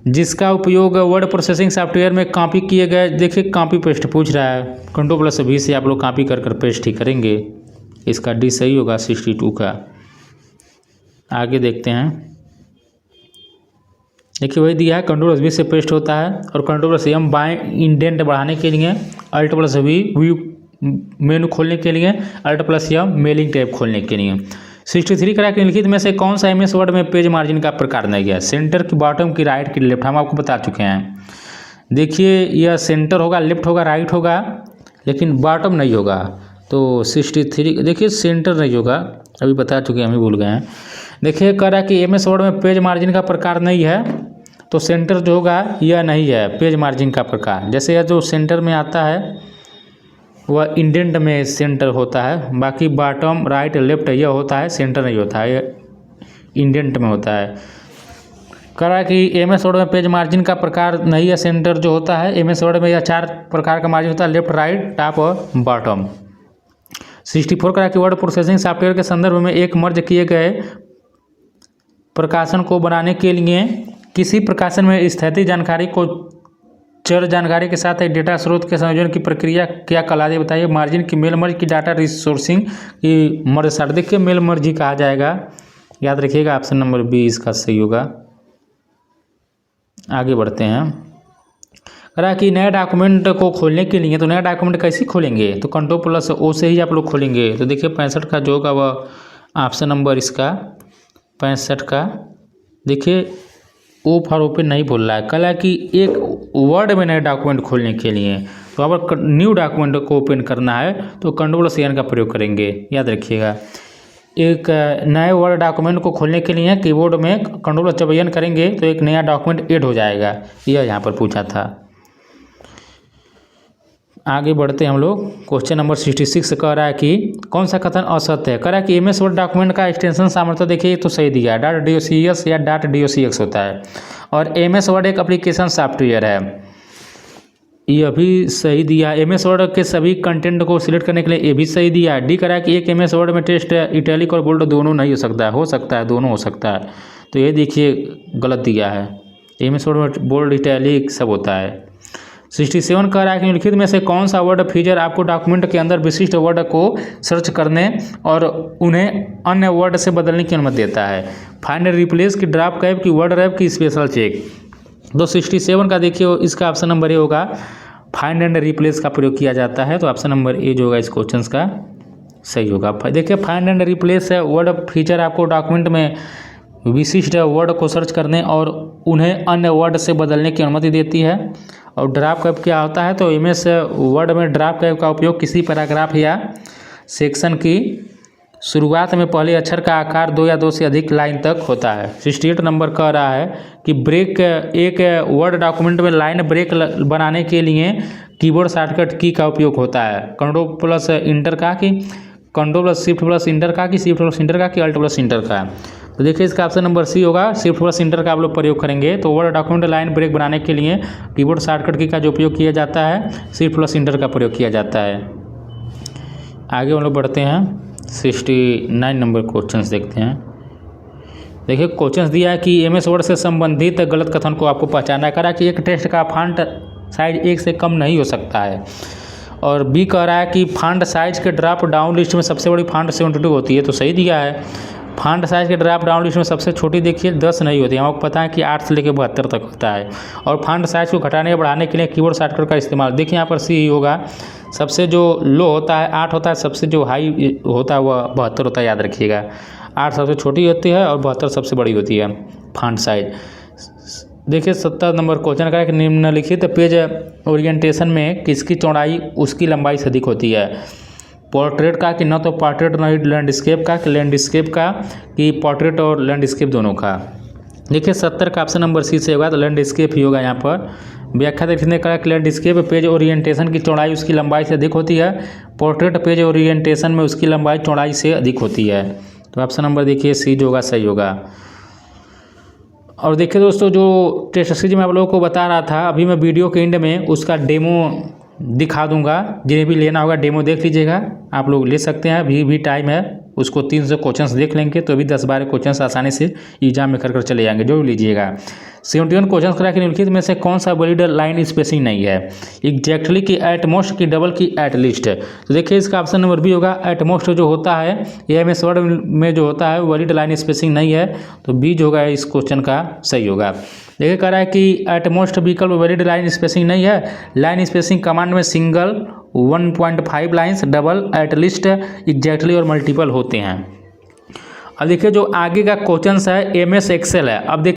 जिसका उपयोग वर्ड प्रोसेसिंग सॉफ्टवेयर में कॉपी किए गए। देखिए कॉपी पेस्ट पूछ रहा है, Ctrl+V से आप लोग कॉपी कर पेस्ट ही करेंगे। इसका डी सही होगा 62 का। आगे देखते हैं। देखिए वही दिया है, Ctrl+V से पेस्ट होता है और Ctrl+M बाएं इंडेंट बढ़ाने के लिए, Alt+V व्यू मेनू खोलने के लिए, Alt+M मेलिंग टैब खोलने के लिए। 63 करा कि निम्नलिखित में से कौन सा एमएस वर्ड में पेज मार्जिन का प्रकार नहीं है। सेंटर की, बॉटम की, राइट की, लेफ्ट, हम आपको बता चुके हैं। देखिए यह सेंटर होगा, लेफ्ट होगा, राइट होगा, लेकिन बॉटम नहीं होगा। तो 63 देखिए सेंटर नहीं होगा, अभी बता चुके हैं, हम ही भूल गए हैं। देखिए कह रहा है कि एमएस वर्ड में पेज मार्जिन का प्रकार नहीं है, तो सेंटर जो होगा यह नहीं है पेज मार्जिन का प्रकार। जैसे यह जो सेंटर में आता है वह इंडेंट में सेंटर होता है, बाकी बॉटम, राइट, लेफ्ट यह होता है, सेंटर नहीं होता है, यह इंडेंट में होता है। कह रहा है कि एमएस वर्ड में पेज मार्जिन का प्रकार नहीं है, सेंटर जो होता है। एमएस वर्ड में यह 4 प्रकार का मार्जिन होता है, लेफ्ट, राइट, टॉप और बॉटम। 64 कह रहा है कि वर्ड प्रोसेसिंग सॉफ्टवेयर के संदर्भ में एक मर्ज किए गए प्रकाशन को बनाने के लिए किसी प्रकाशन में स्थैतिक जानकारी को चर जानकारी के साथ एक डेटा स्रोत के संयोजन की प्रक्रिया क्या कहलाती है, बताइए। मार्जिन की मेल मर्ज की, डाटा रिसोर्सिंग की मर्ज सार्ट। देखिए मेल मर्ज ही कहा जाएगा, याद रखिएगा ऑप्शन नंबर बी इसका सही होगा। आगे बढ़ते हैं। कह रहा है कि नया डॉक्यूमेंट को खोलने के लिए, तो नया डॉक्यूमेंट कैसे खोलेंगे, तो Ctrl+O से ही आप लोग खोलेंगे। तो देखिए 65 का जो होगा वह ऑप्शन नंबर इसका 65 का। देखिए ओ फॉर ओपन नहीं बोल रहा है, कह रहा है कि एक वर्ड में नए डॉक्यूमेंट खोलने के लिए, तो अगर न्यू डॉक्यूमेंट को ओपन करना है तो Ctrl+N का प्रयोग करेंगे, याद रखिएगा। एक नए वर्ड डॉक्यूमेंट को खोलने के लिए कीबोर्ड में Ctrl+N करेंगे तो एक नया डॉक्यूमेंट ऐड हो जाएगा, यह यहाँ पर पूछा था। आगे बढ़ते हैं हम लोग। क्वेश्चन नंबर 66 कह रहा है कि कौन सा कथन असत्य है। कह रहा है कि एमएस वर्ड डॉक्यूमेंट का एक्सटेंशन सामर्थ्य देखिए तो सही दिया है, .docx या .docx होता है, और एमएस वर्ड एक एप्लीकेशन सॉफ्टवेयर है, यह भी सही दिया है। एमएस वर्ड के सभी कंटेंट को सिलेक्ट करने के लिए ये भी सही दिया है। डी कह रहा है कि एक एमएस वर्ड में टेक्स्ट इटैलिक और बोल्ड दोनों नहीं हो सकता है, दोनों हो सकता है, तो ये देखिए गलत दिया है। एमएस वर्ड में बोल्ड, इटैलिक सब होता है। 67 कह रहा है कि निम्नलिखित में से कौन सा वर्ड फीचर आपको डॉक्यूमेंट के अंदर विशिष्ट वर्ड को सर्च करने और उन्हें अन्य वर्ड से बदलने की अनुमति देता है। फाइंड एंड रिप्लेस की, ड्रॉप कैप की, वर्ड रैप की, स्पेशल चेक। तो 67 का देखिए इसका ऑप्शन नंबर ए होगा, फाइंड एंड रिप्लेस का प्रयोग किया जाता है, तो ऑप्शन नंबर ए जो होगा इस क्वेश्चन का सही होगा। देखिए फाइंड एंड रिप्लेस है वर्ड फीचर आपको डॉक्यूमेंट में विशिष्ट वर्ड को सर्च करने और उन्हें अन्य वर्ड से बदलने की अनुमति देती है। और ड्रॉप कैप क्या होता है, तो एमएस वर्ड में ड्रॉप कैप का उपयोग किसी पैराग्राफ या सेक्शन की शुरुआत में पहले अक्षर का आकार 2 या 2 से अधिक लाइन तक होता है। 68 नंबर कह रहा है कि ब्रेक, एक वर्ड डॉक्यूमेंट में लाइन ब्रेक बनाने के लिए कीबोर्ड शॉर्टकट की का उपयोग होता है। Ctrl+Enter का कि Ctrl+Shift+Enter का कि Shift+Enter का कि Alt+Enter का। तो देखिए इसका ऑप्शन नंबर सी होगा, शिफ्ट प्लस इंटर का आप लोग प्रयोग करेंगे। तो वर्ड डॉक्यूमेंट लाइन ब्रेक बनाने के लिए कीबोर्ड शॉर्टकट की का जो उपयोग किया जाता है, शिफ्ट प्लस इंटर का प्रयोग किया जाता है। आगे हम लोग बढ़ते हैं, 69 नंबर क्वेश्चन देखते हैं। देखिए क्वेश्चन दिया है कि एमएस वर्ड से संबंधित गलत कथन को आपको पहचानना है। कह रहा है कि एक टेक्स्ट का फॉन्ट साइज 1 से कम नहीं हो सकता है। और बी कह रहा है कि फॉन्ट साइज के ड्रॉप डाउन लिस्ट में सबसे बड़ी फॉन्ट 72 होती है, तो सही दिया है। फॉन्ट साइज के ड्रॉप डाउन लिस्ट में सबसे छोटी देखिए 10 नहीं होती है, हमको पता है कि 8 से लेकर 72 तक होता है। और फॉन्ट साइज को घटाने या बढ़ाने के लिए कीबोर्ड शॉर्टकट का इस्तेमाल, देखिए यहाँ पर सी होगा। सबसे जो लो होता है 8 होता है, सबसे जो हाई होता है वह 72 होता है, याद रखिएगा। 8 सबसे छोटी होती है और 72 सबसे बड़ी होती है फॉन्ट साइज। देखिए 70 नंबर क्वेश्चन का, निम्नलिखित पेज ओरिएंटेशन में किसकी चौड़ाई उसकी लंबाई से अधिक होती है। पोर्ट्रेट का कि न तो पोर्ट्रेट न ही लैंडस्केप का, कि लैंडस्केप का, कि पोर्ट्रेट और लैंडस्केप दोनों का। देखिए 70 का ऑप्शन नंबर सी से होगा, तो लैंडस्केप ही होगा यहाँ पर। व्याख्या देखने का, लैंडस्केप पेज ओरिएंटेशन की चौड़ाई उसकी लंबाई से अधिक होती है, पोर्ट्रेट पेज ओरिएंटेशन में उसकी लंबाई चौड़ाई से अधिक होती है। तो ऑप्शन नंबर देखिए सी जो होगा सही होगा। और देखिए दोस्तों, जो टेस्ट सीरीज में आप लोगों को बता रहा था, अभी मैं वीडियो के एंड में उसका डेमो दिखा दूंगा। जिन्हें भी लेना होगा डेमो देख लीजिएगा, आप लोग ले सकते हैं। अभी भी टाइम है, उसको 300 क्वेश्चंस देख लेंगे तो भी 10-12 क्वेश्चंस आसानी से एग्जाम में कर चले जाएंगे, जो लीजिएगा। 71 क्वेश्चन करा कि निम्नलिखित में से कौन सा वैलिड लाइन स्पेसिंग नहीं है। एग्जैक्टली की एट मोस्ट की डबल की एट लिस्ट। तो देखिए इसका ऑप्शन नंबर बी होगा, एट मोस्ट जो होता है एमएस वर्ड में जो होता है वैलिड लाइन स्पेसिंग नहीं है, तो बी जो होगा इस क्वेश्चन का सही होगा। देखिए कह रहा है कि एट मोस्ट विकल्प वैलिड लाइन स्पेसिंग नहीं है। लाइन स्पेसिंग कमांड में single 1.5 lines, double, at least, exactly और मल्टीपल होते हैं। अब देखिए जो आगे का क्वेश्चन है एमएस एक्सेल है। अब देखिए